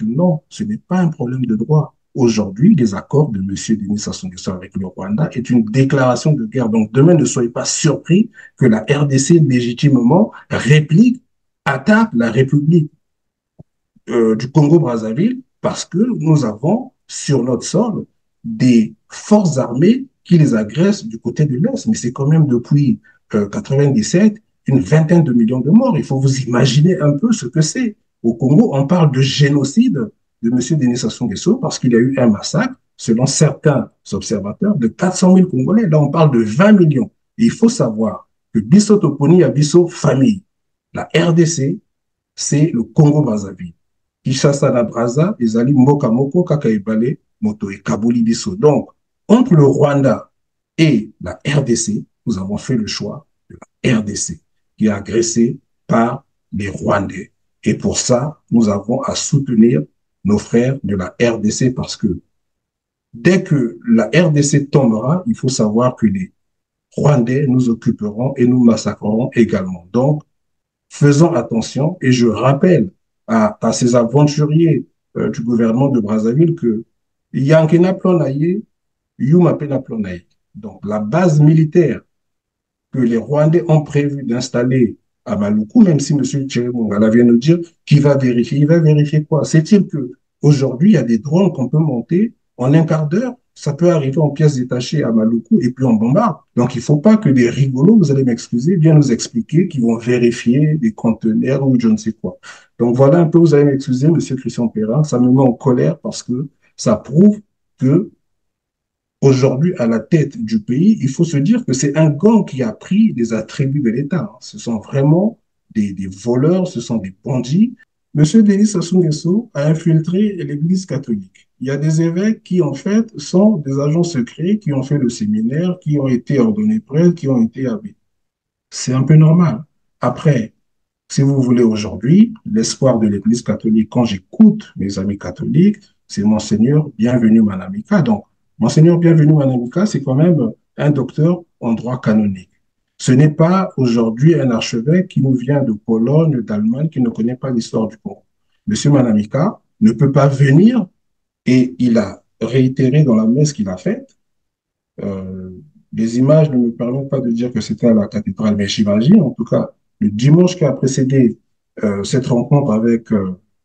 Non, ce n'est pas un problème de droit. Aujourd'hui, les accords de M. Denis Sassou Nguesso avec le Rwanda est une déclaration de guerre. Donc, demain, ne soyez pas surpris que la RDC légitimement réplique, attaque la République du Congo-Brazzaville parce que nous avons sur notre sol des forces armées qui les agressent du côté de l'Est. Mais c'est quand même depuis 1997 une vingtaine de millions de morts. Il faut vous imaginer un peu ce que c'est. Au Congo, on parle de génocide de M. Denis Sassou Nguesso parce qu'il y a eu un massacre, selon certains observateurs, de 400 000 Congolais. Là, on parle de 20 millions. Et il faut savoir que Bisso Toponi a Bisso famille. La RDC, c'est le Congo-Brazzaville. Kinshasa na Brazza, ezali mboka moko kaka ebale moto et Kabuli biso. Donc, entre le Rwanda et la RDC, nous avons fait le choix de la RDC, qui est agressée par les Rwandais. Et pour ça, nous avons à soutenir nos frères de la RDC parce que dès que la RDC tombera, il faut savoir que les Rwandais nous occuperont et nous massacreront également. Donc, faisons attention et je rappelle à ces aventuriers du gouvernement de Brazzaville que Yankena Plonaye, Yuma Pena Plonaye. Donc la base militaire que les Rwandais ont prévu d'installer à Maluku, même si M. Thierry Mongala vient nous dire qu'il va vérifier. Il va vérifier quoi? C'est-il qu'aujourd'hui, il y a des drones qu'on peut monter en un quart d'heure? Ça peut arriver en pièces détachées à Maluku et puis on bombarde. Donc, il ne faut pas que des rigolos, vous allez m'excuser, viennent nous expliquer qu'ils vont vérifier des conteneurs ou je ne sais quoi. Donc, voilà un peu, vous allez m'excuser, M. Christian Perrin, ça me met en colère parce que ça prouve que aujourd'hui, à la tête du pays, il faut se dire que c'est un gang qui a pris les attributs de l'État. Ce sont vraiment des voleurs, ce sont des bandits. Monsieur Denis Sassou Nguesso a infiltré l'Église catholique. Il y a des évêques qui, en fait, sont des agents secrets, qui ont fait le séminaire, qui ont été ordonnés prêtres, qui ont été abbés. C'est un peu normal. Après, si vous voulez aujourd'hui, l'espoir de l'Église catholique, quand j'écoute mes amis catholiques, c'est Monseigneur Bienvenu Manamika. Donc, Monseigneur Bienvenu Manamika, c'est quand même un docteur en droit canonique. Ce n'est pas aujourd'hui un archevêque qui nous vient de Pologne, d'Allemagne, qui ne connaît pas l'histoire du Congo. Monsieur Manamika ne peut pas venir et il a réitéré dans la messe qu'il a faite. Euh, les images ne me permettent pas de dire que c'était à la cathédrale, mais j'imagine, en tout cas, le dimanche qui a précédé cette rencontre avec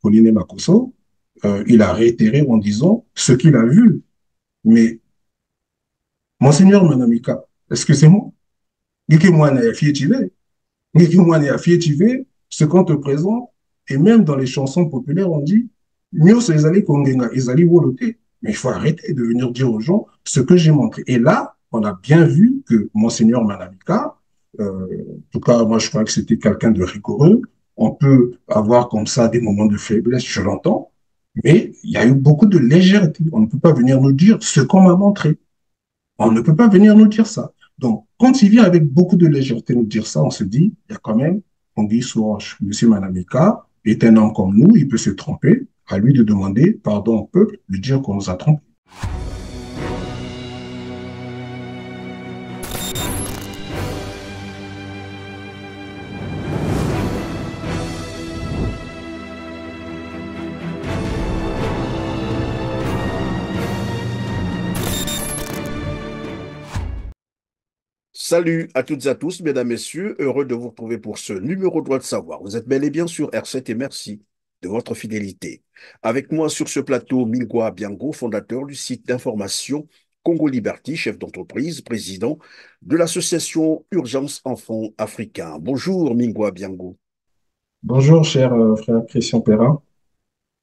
Pauline Makosso, il a réitéré en disant ce qu'il a vu. Mais, Monseigneur Manamika, excusez-moi, ce qu'on te présente, et même dans les chansons populaires, on dit, mais il faut arrêter de venir dire aux gens ce que j'ai montré. Et là, on a bien vu que Monseigneur Manamika, en tout cas, moi, je crois que c'était quelqu'un de rigoureux. On peut avoir comme ça des moments de faiblesse, je l'entends, mais il y a eu beaucoup de légèreté. On ne peut pas venir nous dire ce qu'on m'a montré. On ne peut pas venir nous dire ça. Donc, quand il vient avec beaucoup de légèreté nous dire ça, on se dit, il y a quand même Tanguy sous roche. Monsieur Manamika est un homme comme nous, il peut se tromper. À lui de demander pardon au peuple, de dire qu'on nous a trompés. Salut à toutes et à tous, mesdames, messieurs. Heureux de vous retrouver pour ce numéro Droit de savoir. Vous êtes bel et bien sur R7 et merci de votre fidélité. Avec moi sur ce plateau, Mingwa Biango, fondateur du site d'information Congo Liberty, chef d'entreprise, président de l'association Urgence Enfants Africains. Bonjour Mingwa Biango. Bonjour, cher frère Christian Perrin,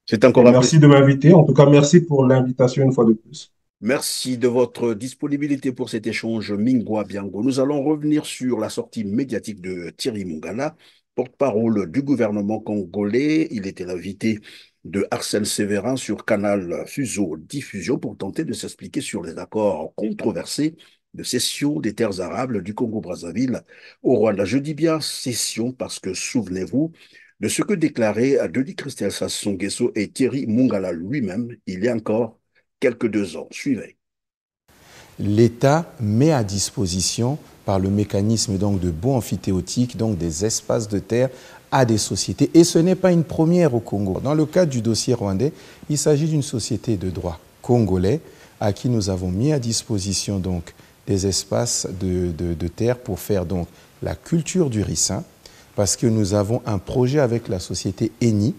C'est et encore un plaisir. merci de m'inviter. En tout cas, merci pour l'invitation une fois de plus. Merci de votre disponibilité pour cet échange, Mingwa Biango. Nous allons revenir sur la sortie médiatique de Thierry Mongala, porte-parole du gouvernement congolais. Il était l'invité de Arsène Séverin sur Canal Fuso Diffusion pour tenter de s'expliquer sur les accords controversés de cession des terres arables du Congo-Brazzaville au Rwanda. Je dis bien cession parce que souvenez-vous de ce que déclaraient Denis Christian Sassou Nguesso et Thierry Mongala lui-même il y a encore quelques 2 ans. Suivez. L'État met à disposition par le mécanisme donc de baux amphithéotiques donc des espaces de terre à des sociétés. Et ce n'est pas une première au Congo. Dans le cadre du dossier rwandais, il s'agit d'une société de droit congolais à qui nous avons mis à disposition donc des espaces de terre pour faire donc la culture du ricin, parce que nous avons un projet avec la société Eni.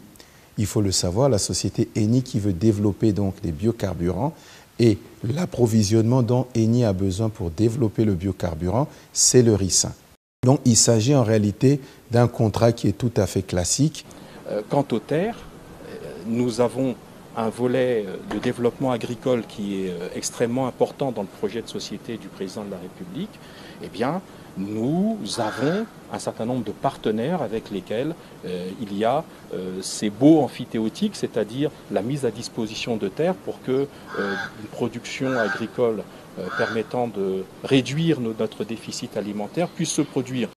Il faut le savoir, la société Eni qui veut développer donc des biocarburants, et l'approvisionnement dont Eni a besoin pour développer le biocarburant, c'est le ricin. Donc il s'agit en réalité d'un contrat qui est tout à fait classique. Quant aux terres, nous avons un volet de développement agricole qui est extrêmement important dans le projet de société du président de la République. Eh bien, nous avons un certain nombre de partenaires avec lesquels il y a ces baux amphithéotiques, c'est-à-dire la mise à disposition de terres pour que une production agricole permettant de réduire notre déficit alimentaire puisse se produire.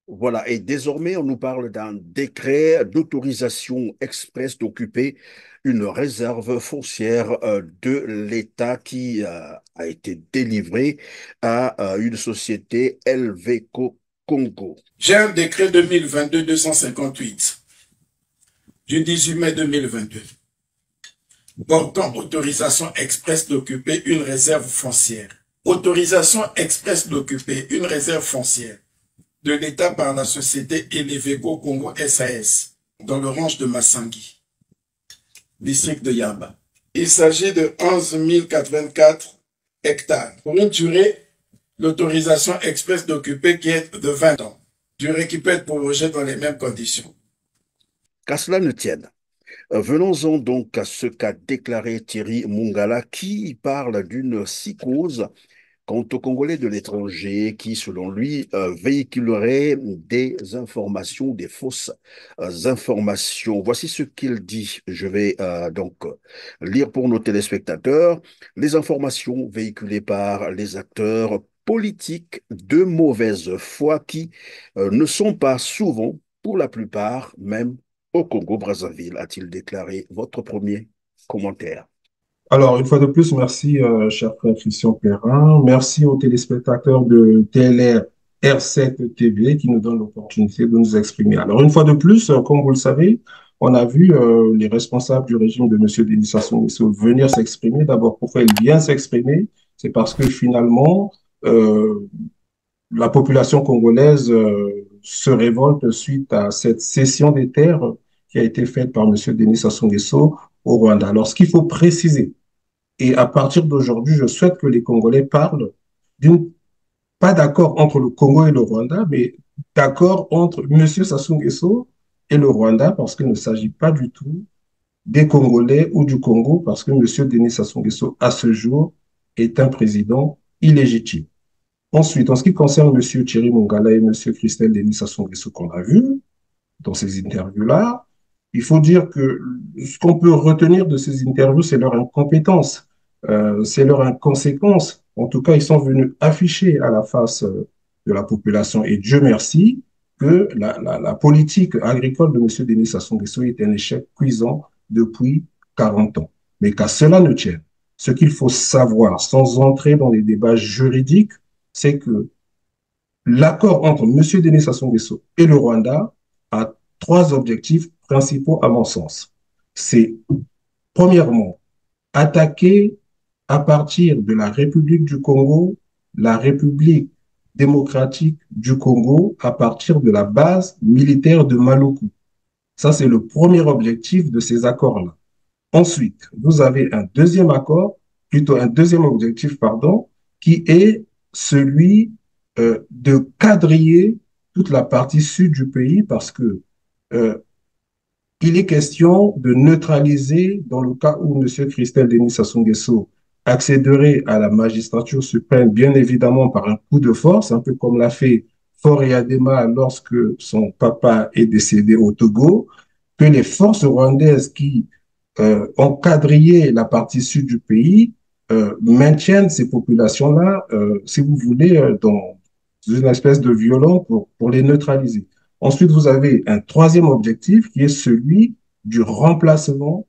Voilà, et désormais, on nous parle d'un décret d'autorisation express d'occuper une réserve foncière de l'État qui a été délivrée à une société Elveco Congo. J'ai un décret 2022-258 du 18 mai 2022 portant autorisation express d'occuper une réserve foncière. Autorisation express d'occuper une réserve foncière de l'État par la société Elveco Congo SAS dans le range de Massangi, district de Yamba. Il s'agit de 11 084 hectares pour une durée d'autorisation express d'occuper qui est de 20 ans, durée qui peut être prolongée dans les mêmes conditions. Qu'à cela ne tienne, venons-en donc à ce qu'a déclaré Thierry Mungala qui parle d'une psychose quant aux Congolais de l'étranger qui, selon lui, véhiculerait des informations, des fausses informations. Voici ce qu'il dit. Je vais donc lire pour nos téléspectateurs. Les informations véhiculées par les acteurs politiques de mauvaise foi qui ne sont pas souvent, pour la plupart, même au Congo-Brazzaville, a-t-il déclaré. Votre premier commentaire. Alors, une fois de plus, merci, cher frère Christian Perrin. Merci aux téléspectateurs de TLR R7 TV qui nous donnent l'opportunité de nous exprimer. Alors, une fois de plus, comme vous le savez, on a vu les responsables du régime de M. Denis Sassou Nguesso venir s'exprimer. D'abord, pourquoi il vient s'exprimer? C'est parce que finalement, la population congolaise se révolte suite à cette cession des terres qui a été faite par M. Denis Sassou Nguesso au Rwanda. Alors, ce qu'il faut préciser, et à partir d'aujourd'hui, je souhaite que les Congolais parlent pas d'accord entre le Congo et le Rwanda, mais d'accord entre M. Sassou Nguesso et le Rwanda, parce qu'il ne s'agit pas du tout des Congolais ou du Congo, parce que M. Denis Sassou Nguesso, à ce jour, est un président illégitime. Ensuite, en ce qui concerne M. Thierry Mongala et M. Christelle Denis Sassou Nguesso qu'on a vu dans ces interviews-là, il faut dire que ce qu'on peut retenir de ces interviews, c'est leur incompétence, c'est leur inconséquence. En tout cas, ils sont venus afficher à la face de la population. Et Dieu merci que la politique agricole de M. Denis Sassou Nguesso est un échec cuisant depuis 40 ans. Mais qu'à cela ne tienne, ce qu'il faut savoir, sans entrer dans les débats juridiques, c'est que l'accord entre M. Denis Sassou Nguesso et le Rwanda a trois objectifs principaux à mon sens. C'est, premièrement, attaquer à partir de la République du Congo, la République démocratique du Congo, à partir de la base militaire de Maluku. Ça, c'est le premier objectif de ces accords-là. Ensuite, vous avez un deuxième accord, plutôt un deuxième objectif, pardon, qui est celui de quadriller toute la partie sud du pays parce que il est question de neutraliser, dans le cas où M. Christelle Denis Sassou Nguesso accéderait à la magistrature suprême, bien évidemment par un coup de force, un peu comme l'a fait Faure Adema lorsque son papa est décédé au Togo, que les forces rwandaises qui ont quadrillé la partie sud du pays maintiennent ces populations-là, si vous voulez, dans une espèce de violon pour les neutraliser. Ensuite, vous avez un troisième objectif qui est celui du remplacement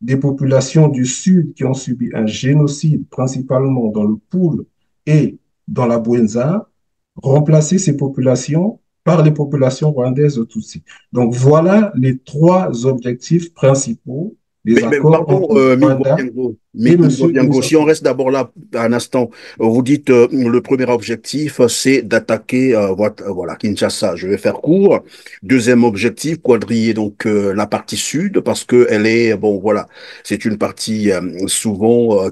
des populations du Sud qui ont subi un génocide, principalement dans le Poul et dans la Bouenza, remplacer ces populations par les populations rwandaises Tutsi. Donc voilà les trois objectifs principaux des Mais accords pardon, entre le Mingwa Rwanda Biango, et M. Mingwa Denis Biango, si Sassou on reste Nguesso. d'abord là un instant, vous dites le premier objectif, c'est d'attaquer voilà, Kinshasa. Je vais faire court. Deuxième objectif, quadriller donc la partie sud, parce que elle est, bon voilà, c'est une partie souvent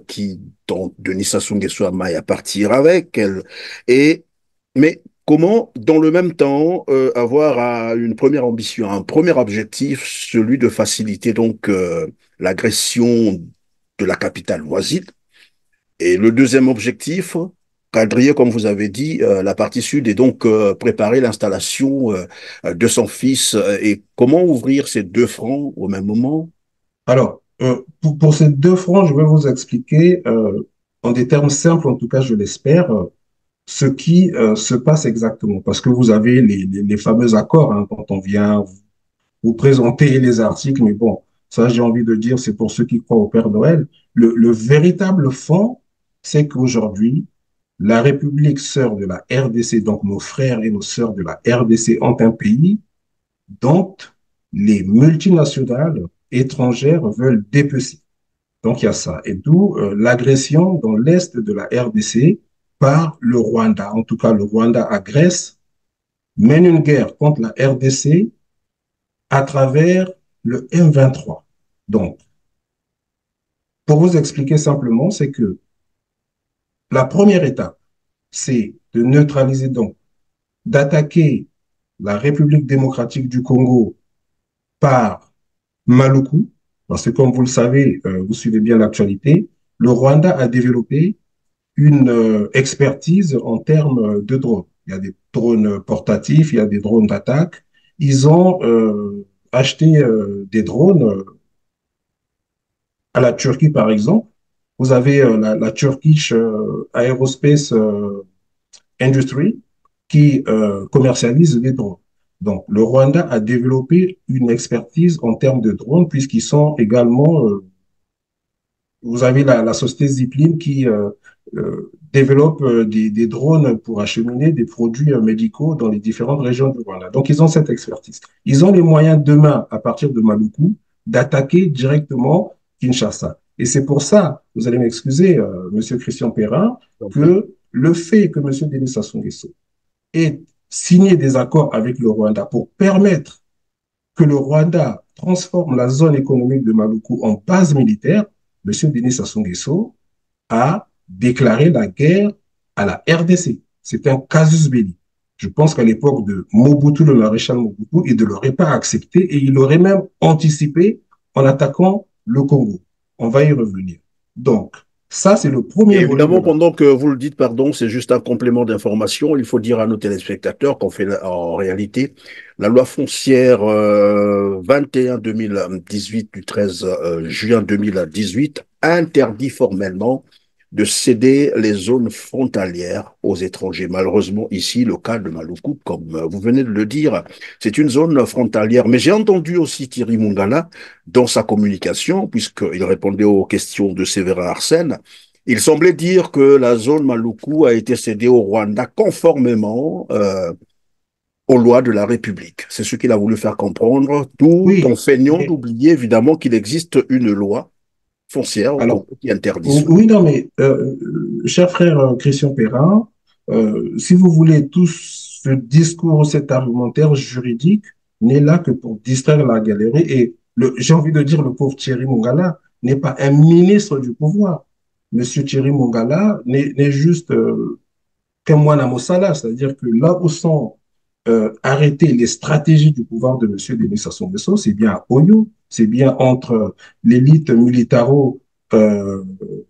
dont Denis Sassou Nguesso a maille à partir avec elle. Et, mais comment, dans le même temps, avoir une première ambition, un premier objectif, celui de faciliter donc l'agression de la capitale voisine. Et le deuxième objectif, quadriller, comme vous avez dit, la partie sud et donc préparer l'installation de son fils. Et comment ouvrir ces deux fronts au même moment? Alors, pour ces deux fronts, je vais vous expliquer, en des termes simples, en tout cas, je l'espère, ce qui se passe exactement. Parce que vous avez les fameux accords hein, quand on vient vous présenter les articles, mais bon, ça, j'ai envie de dire, c'est pour ceux qui croient au Père Noël. Le véritable fond, c'est qu'aujourd'hui, la République sœur de la RDC, donc nos frères et nos sœurs de la RDC, ont un pays dont les multinationales étrangères veulent dépecer. Donc, il y a ça. Et d'où l'agression dans l'est de la RDC par le Rwanda. En tout cas, le Rwanda agresse, mène une guerre contre la RDC à travers le M23. Donc, pour vous expliquer simplement, c'est que la première étape, c'est de neutraliser, donc d'attaquer la République démocratique du Congo par Maluku, parce que comme vous le savez, vous suivez bien l'actualité, le Rwanda a développé une expertise en termes de drones. Il y a des drones portatifs, il y a des drones d'attaque. Ils ont acheté des drones à la Turquie, par exemple. Vous avez la Turkish Aerospace Industry qui commercialise des drones. Donc, le Rwanda a développé une expertise en termes de drones, puisqu'ils sont également, vous avez la société Zipline qui développe des drones pour acheminer des produits médicaux dans les différentes régions du Rwanda. Donc, ils ont cette expertise. Ils ont les moyens demain, à partir de Maluku, d'attaquer directement Kinshasa. Et c'est pour ça, vous allez m'excuser, Monsieur Christian Perrin, que le fait que Monsieur Denis Sassou Nguesso ait signé des accords avec le Rwanda pour permettre que le Rwanda transforme la zone économique de Maluku en base militaire, M. Denis Sassou Nguesso a déclaré la guerre à la RDC. C'est un casus belli. Je pense qu'à l'époque de Mobutu, le maréchal Mobutu, il ne l'aurait pas accepté et il aurait même anticipé en attaquant le Congo. On va y revenir. Donc, ça, c'est le Et premier volet de évidemment, la... pendant que vous le dites, pardon, c'est juste un complément d'information. Il faut dire à nos téléspectateurs qu'en fait, en réalité, la loi foncière 21-2018 du 13 juin 2018 interdit formellement de céder les zones frontalières aux étrangers. Malheureusement, ici, le cas de Maluku, comme vous venez de le dire, c'est une zone frontalière. Mais j'ai entendu aussi Thierry Mungala dans sa communication, puisqu'il répondait aux questions de Séverin Arsène. Il semblait dire que la zone Maluku a été cédée au Rwanda conformément aux lois de la République. C'est ce qu'il a voulu faire comprendre, tout en Oui, feignant mais d'oublier évidemment qu'il existe une loi foncière au alors, Congo qui interdit cela. oui, non, mais cher frère Christian Perrin, si vous voulez, tout ce discours, cet argumentaire juridique n'est là que pour distraire la galerie. Et j'ai envie de dire, le pauvre Thierry Mongala n'est pas un ministre du pouvoir. Monsieur Thierry Mongala n'est juste qu'un moine à Mossala, c'est-à-dire que là où sont arrêtées les stratégies du pouvoir de Monsieur Denis Sassou Nguesso, c'est bien à Oyo, c'est bien entre l'élite militaro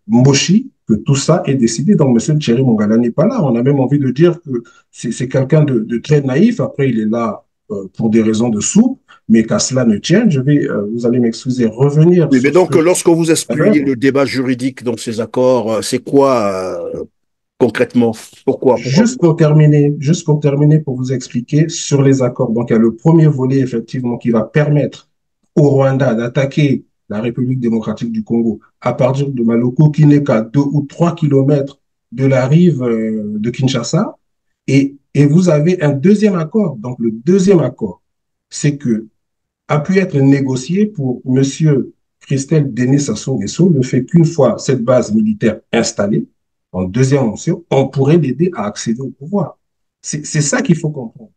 Moshi que tout ça est décidé. Donc, Monsieur Thierry Mongala n'est pas là. On a même envie de dire que c'est quelqu'un de très naïf. Après, il est là pour des raisons de soupe, mais qu'à cela ne tienne, je vais, vous allez m'excuser, revenir Oui, mais sur ce donc, que lorsque vous expliquez le débat juridique dans ces accords, c'est quoi concrètement? Pourquoi? Juste pour terminer, pour vous expliquer sur les accords. Donc, il y a le premier volet, effectivement, qui va permettre au Rwanda d'attaquer la République démocratique du Congo à partir de Maloko, qui n'est qu'à 2 ou 3 kilomètres de la rive de Kinshasa. Et Et vous avez un deuxième accord. Donc, le deuxième accord, c'est que a pu être négocié pour M. Christelle Denis Sassou Nguesso le fait qu'une fois cette base militaire installée, en deuxième mention, on pourrait l'aider à accéder au pouvoir. C'est ça qu'il faut comprendre.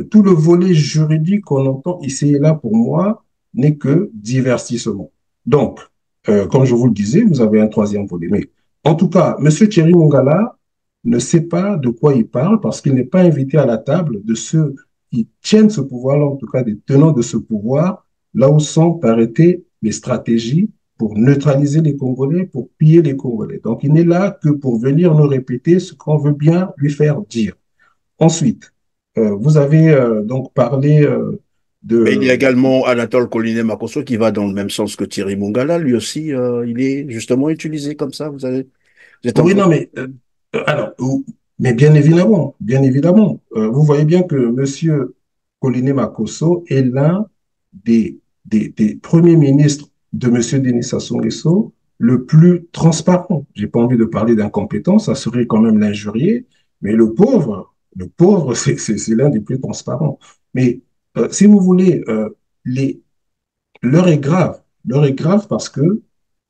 Tout le volet juridique qu'on entend ici et là, pour moi, n'est que divertissement. Donc, comme je vous le disais, vous avez un troisième volet. Mais en tout cas, M. Thierry Mongala ne sait pas de quoi il parle parce qu'il n'est pas invité à la table de ceux qui tiennent ce pouvoir-là, en tout cas des tenants de ce pouvoir, là où sont arrêtées les stratégies pour neutraliser les Congolais, pour piller les Congolais. Donc, il n'est là que pour venir nous répéter ce qu'on veut bien lui faire dire. Ensuite, vous avez donc parlé Mais il y a de... également Anatole Colinet Makosso qui va dans le même sens que Thierry Mongala. Lui aussi, il est justement utilisé comme ça. Vous êtes en Oui, train. non, mais alors, mais bien évidemment, vous voyez bien que Monsieur Coliné Makosso est l'un des premiers ministres de Monsieur Denis Sassou Nguesso le plus transparent. J'ai pas envie de parler d'incompétence, ça serait quand même l'injurier, mais le pauvre, c'est l'un des plus transparents. Mais si vous voulez, les, l'heure est grave parce que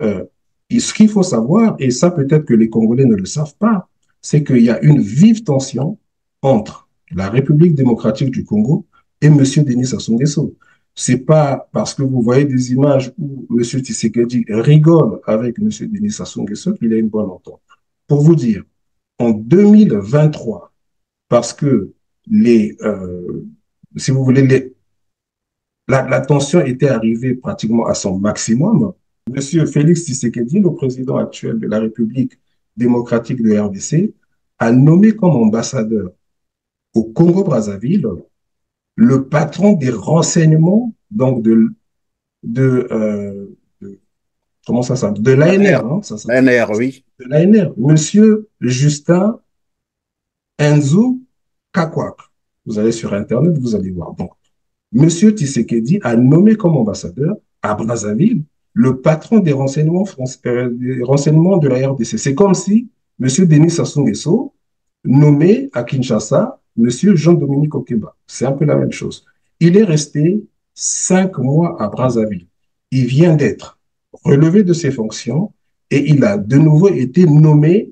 euh, et ce qu'il faut savoir, et ça peut-être que les Congolais ne le savent pas, c'est qu'il y a une vive tension entre la République démocratique du Congo et M. Denis Sassou Nguesso. C'est pas parce que vous voyez des images où M. Tshisekedi rigole avec M. Denis Sassou Nguesso qu'il a une bonne entente. Pour vous dire, en 2023, parce que si vous voulez, la tension était arrivée pratiquement à son maximum. Monsieur Félix Tshisekedi, le président actuel de la République démocratique de RDC, a nommé comme ambassadeur au Congo-Brazzaville le patron des renseignements, donc de comment ça s'appelle, de L'ANR, l'ANR, hein, ça s'appelle, l'ANR, oui. de l'ANR, Monsieur Justin Enzo Kakwak. Vous allez sur Internet, vous allez voir. Donc, Monsieur Tshisekedi a nommé comme ambassadeur à Brazzaville le patron des renseignements de la RDC. C'est comme si Monsieur Denis Sassou Nguesso nommait à Kinshasa Monsieur Jean-Dominique Okemba. C'est un peu la même chose. Il est resté 5 mois à Brazzaville. Il vient d'être relevé de ses fonctions et il a de nouveau été nommé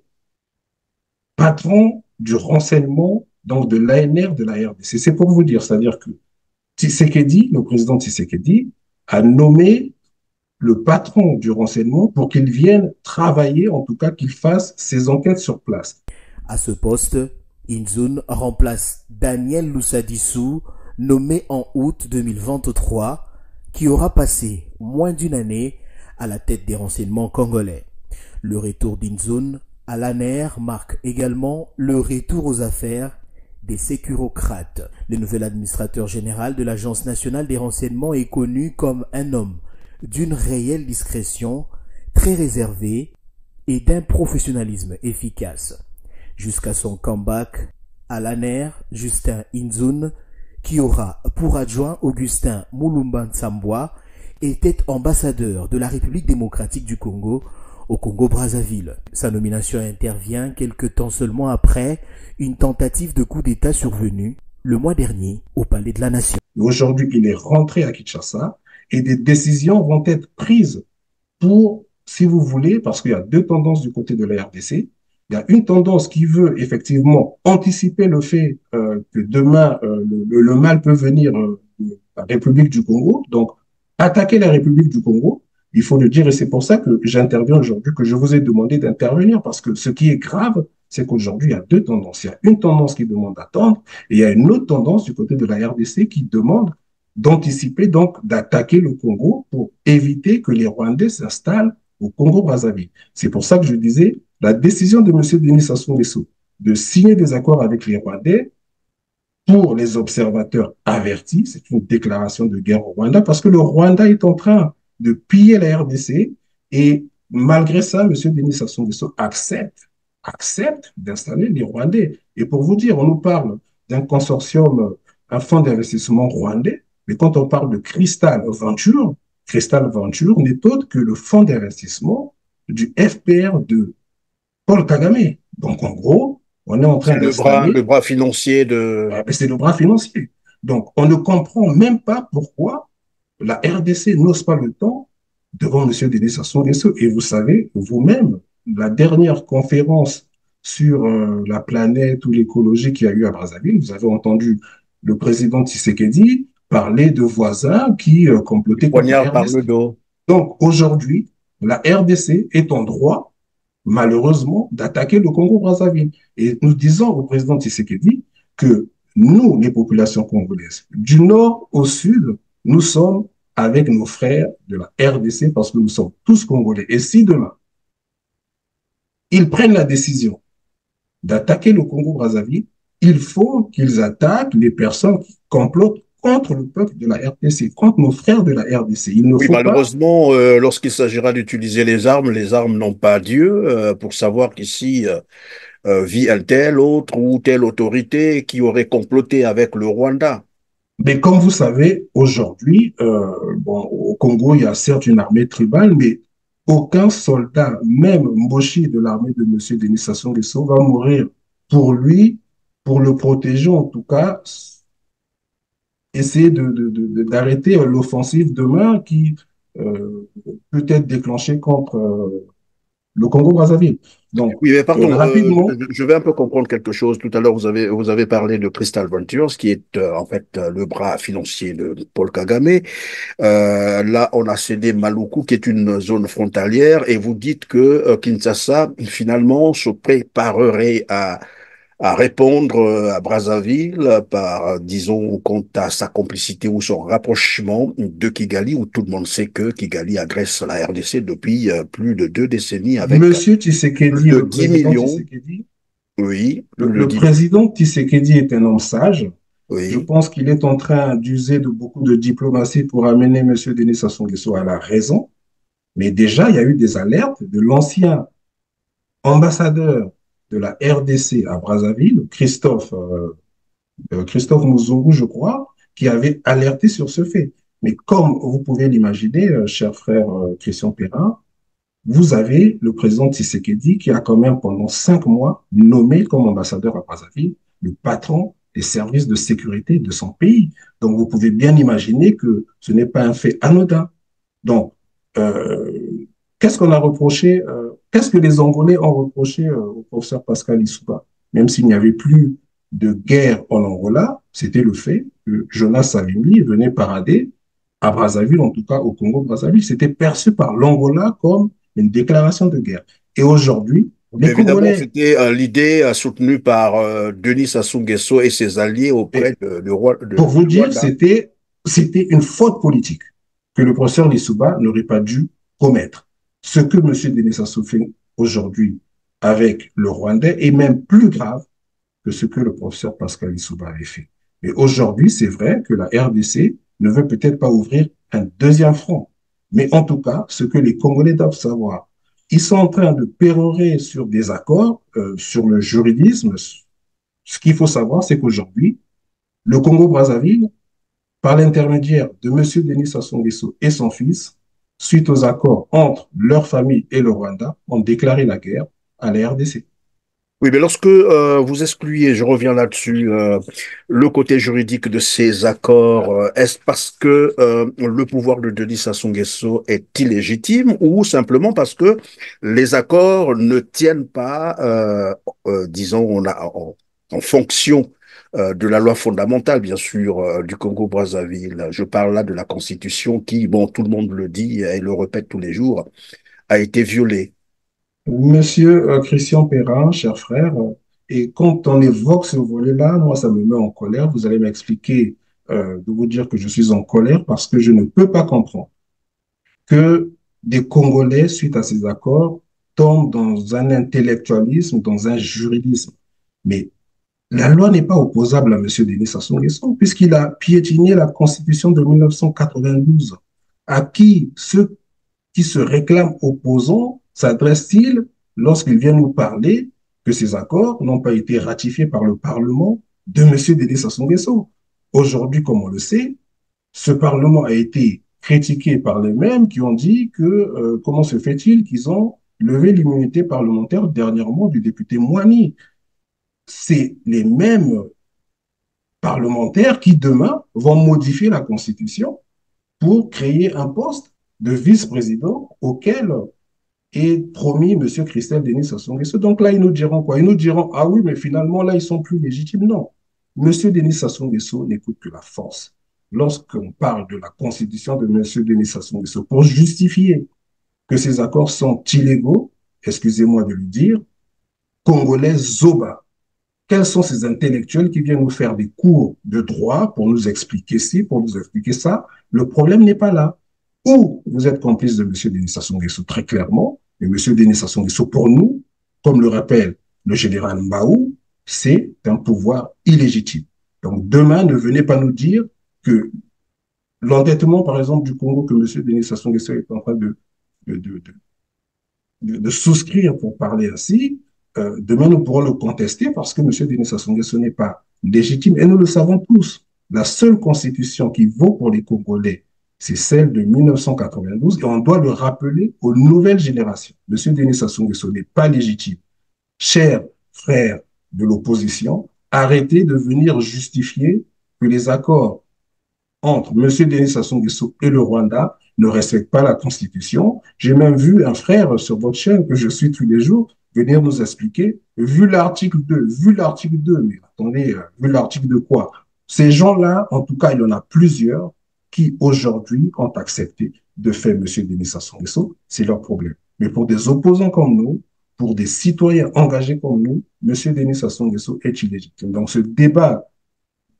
patron du renseignement, donc de l'ANR de la RDC. C'est pour vous dire, c'est-à-dire que Tshisekedi, le président Tshisekedi, a nommé le patron du renseignement pour qu'il vienne travailler, en tout cas qu'il fasse ses enquêtes sur place. À ce poste, Inzoun remplace Daniel Lussadissou, nommé en août 2023, qui aura passé moins d'une année à la tête des renseignements congolais. Le retour d'Inzoun à l'ANR marque également le retour aux affaires des sécurocrates. Le nouvel administrateur général de l'Agence nationale des renseignements est connu comme un homme d'une réelle discrétion, très réservé et d'un professionnalisme efficace. Jusqu'à son comeback à l'ANR, Justin Inzoun, qui aura pour adjoint Augustin Mulumba Nsambwa, était ambassadeur de la République démocratique du Congo au Congo-Brazzaville. Sa nomination intervient quelque temps seulement après une tentative de coup d'État survenue le mois dernier au Palais de la Nation. Aujourd'hui, il est rentré à Kinshasa et des décisions vont être prises pour, si vous voulez, parce qu'il y a deux tendances du côté de la RDC. Il y a une tendance qui veut effectivement anticiper le fait que demain, le mal peut venir de la République du Congo. Donc, attaquer la République du Congo, il faut le dire, et c'est pour ça que j'interviens aujourd'hui, que je vous ai demandé d'intervenir, parce que ce qui est grave, c'est qu'aujourd'hui, il y a deux tendances. Il y a une tendance qui demande d'attendre, et il y a une autre tendance du côté de la RDC qui demande d'anticiper, donc d'attaquer le Congo pour éviter que les Rwandais s'installent au Congo-Brazzaville. C'est pour ça que je disais, la décision de M. Denis Sassou Nguesso de signer des accords avec les Rwandais, pour les observateurs avertis, c'est une déclaration de guerre au Rwanda, parce que le Rwanda est en train de piller la RDC, et malgré ça, M. Denis Sassou Nguesso accepte d'installer les Rwandais. Et pour vous dire, on nous parle d'un consortium, un fonds d'investissement rwandais, mais quand on parle de Crystal Venture n'est autre que le fonds d'investissement du FPR de Paul Kagame. Donc, en gros, On est en train C'est le d'installer, bras financier de... c'est le bras financier. Donc, on ne comprend même pas pourquoi la RDC n'ose pas le temps devant M. Denis Sassou Nguesso. Et vous savez, vous-même, la dernière conférence sur la planète ou l'écologie qu'il y a eu à Brazzaville, vous avez entendu le président Tshisekedi parler de voisins qui du complotaient contre la poignard par le RDC. dos. Donc aujourd'hui, la RDC est en droit, malheureusement, d'attaquer le Congo-Brazzaville. Et nous disons au président Tshisekedi que nous, les populations congolaises, du nord au sud, nous sommes avec nos frères de la RDC parce que nous sommes tous congolais. Et si demain, ils prennent la décision d'attaquer le Congo-Brazzaville, il faut qu'ils attaquent les personnes qui complotent contre le peuple de la RDC, contre nos frères de la RDC. Il ne Oui, faut pas. malheureusement, lorsqu'il s'agira d'utiliser les armes n'ont pas Dieu pour savoir qu'ici vit un tel autre ou telle autorité qui aurait comploté avec le Rwanda. Mais comme vous savez, aujourd'hui, bon, au Congo, il y a certes une armée tribale, mais aucun soldat, même Mboshi de l'armée de M. Denis Sassou Nguesso, va mourir pour lui, pour le protéger, en tout cas, essayer d'arrêter l'offensive demain qui peut être déclenchée contre le Congo-Brazzaville. Donc, Oui, mais pardon, rapidement, je vais un peu comprendre quelque chose. Tout à l'heure, vous avez parlé de Crystal Ventures, qui est en fait le bras financier de Paul Kagame. Là, on a cédé Maluku, qui est une zone frontalière, et vous dites que Kinshasa, finalement, se préparerait à répondre à Brazzaville par, disons, quant à sa complicité ou son rapprochement de Kigali, où tout le monde sait que Kigali agresse la RDC depuis plus de 2 décennies avec Monsieur plus Tshisekedi, de le 10 président millions, Tshisekedi, oui, plus de le 10 millions, président Tshisekedi est un homme sage. Je oui. pense qu'il est en train d'user de beaucoup de diplomatie pour amener M. Denis Sassou Nguesso à la raison. Mais déjà, il y a eu des alertes de l'ancien ambassadeur de la RDC à Brazzaville, Christophe Muzungu, je crois, qui avait alerté sur ce fait. Mais comme vous pouvez l'imaginer, cher frère Christian Perrin, vous avez le président Tshisekedi qui a quand même pendant 5 mois nommé comme ambassadeur à Brazzaville le patron des services de sécurité de son pays. Donc vous pouvez bien imaginer que ce n'est pas un fait anodin. Donc, euh, qu'est-ce qu'on a reproché, qu'est-ce que les Angolais ont reproché au professeur Pascal Lissouba? Même s'il n'y avait plus de guerre en Angola, c'était le fait que Jonas Savimbi venait parader à Brazzaville, en tout cas au Congo-Brazzaville. C'était perçu par l'Angola comme une déclaration de guerre. Et aujourd'hui, les Évidemment, Congolais, c'était l'idée soutenue par Denis Sassou Nguesso et ses alliés auprès et pour vous du dire, Rwanda. c'était une faute politique que le professeur Lissouba n'aurait pas dû commettre. Ce que M. Denis Sassou fait aujourd'hui avec le Rwandais est même plus grave que ce que le professeur Pascal Lissouba avait fait. Mais aujourd'hui, c'est vrai que la RDC ne veut peut-être pas ouvrir un deuxième front. Mais en tout cas, ce que les Congolais doivent savoir, ils sont en train de pérorer sur des accords, sur le juridisme. Ce qu'il faut savoir, c'est qu'aujourd'hui, le Congo-Brazzaville, par l'intermédiaire de M. Denis Sassou Nguesso et son fils, suite aux accords entre leur famille et le Rwanda, ont déclaré la guerre à la RDC. Oui, mais lorsque vous excluez, je reviens là-dessus, le côté juridique de ces accords, est-ce parce que le pouvoir de Denis Sassou Nguesso est illégitime ou simplement parce que les accords ne tiennent pas, disons, en fonction de la loi fondamentale, bien sûr, du Congo-Brazzaville. Je parle là de la Constitution qui, bon, tout le monde le dit et le répète tous les jours, a été violée. Monsieur Christian Perrin, cher frère, et quand on évoque ce volet-là, moi, ça me met en colère. Vous allez m'expliquer, de vous dire que je suis en colère parce que je ne peux pas comprendre que des Congolais, suite à ces accords, tombent dans un intellectualisme, dans un juridisme. Mais la loi n'est pas opposable à M. Denis Sassou Nguesso puisqu'il a piétiné la Constitution de 1992. À qui ceux qui se réclament opposants s'adressent-ils lorsqu'ils viennent nous parler que ces accords n'ont pas été ratifiés par le Parlement de M. Denis Sassou Nguesso? Aujourd'hui, comme on le sait, ce Parlement a été critiqué par les mêmes qui ont dit que comment se fait-il qu'ils ont levé l'immunité parlementaire dernièrement du député Moani? c'est les mêmes parlementaires qui, demain, vont modifier la Constitution pour créer un poste de vice-président auquel est promis M. Christelle Denis Sassou Nguesso. Donc là, ils nous diront quoi? Ils nous diront, ah oui, mais finalement, là, ils sont plus légitimes. Non. M. Denis Sassou Nguesso n'écoute que la force. Lorsqu'on parle de la constitution de M. Denis Sassou Nguesso, pour justifier que ces accords sont illégaux, excusez-moi de le dire, Congolais Zoba. Quels sont ces intellectuels qui viennent nous faire des cours de droit pour nous expliquer ci, pour nous expliquer ça? Le problème n'est pas là. Ou vous êtes complice de M. Denis Sassou Nguesso très clairement, et M. Denis Sassou Nguesso, pour nous, comme le rappelle le général Mbaou, c'est un pouvoir illégitime. Donc demain, ne venez pas nous dire que l'endettement, par exemple, du Congo que M. Denis Sassou Nguesso est en train de, de, de souscrire, pour parler ainsi, demain nous pourrons le contester parce que M. Denis Sassou Nguesso n'est pas légitime. Et nous le savons tous. La seule constitution qui vaut pour les Congolais, c'est celle de 1992 et on doit le rappeler aux nouvelles générations. M. Denis Sassou Nguesso n'est pas légitime. Chers frères de l'opposition, arrêtez de venir justifier que les accords entre M. Denis Sassou Nguesso et le Rwanda ne respectent pas la Constitution. J'ai même vu un frère sur votre chaîne que je suis tous les jours venir nous expliquer, vu l'article 2, mais attendez, vu l'article de quoi? Ces gens-là, en tout cas, il y en a plusieurs qui aujourd'hui ont accepté de faire M. Denis Sassou Nguesso, c'est leur problème. Mais pour des opposants comme nous, pour des citoyens engagés comme nous, M. Denis Sassou Nguesso est illégitime. Donc ce débat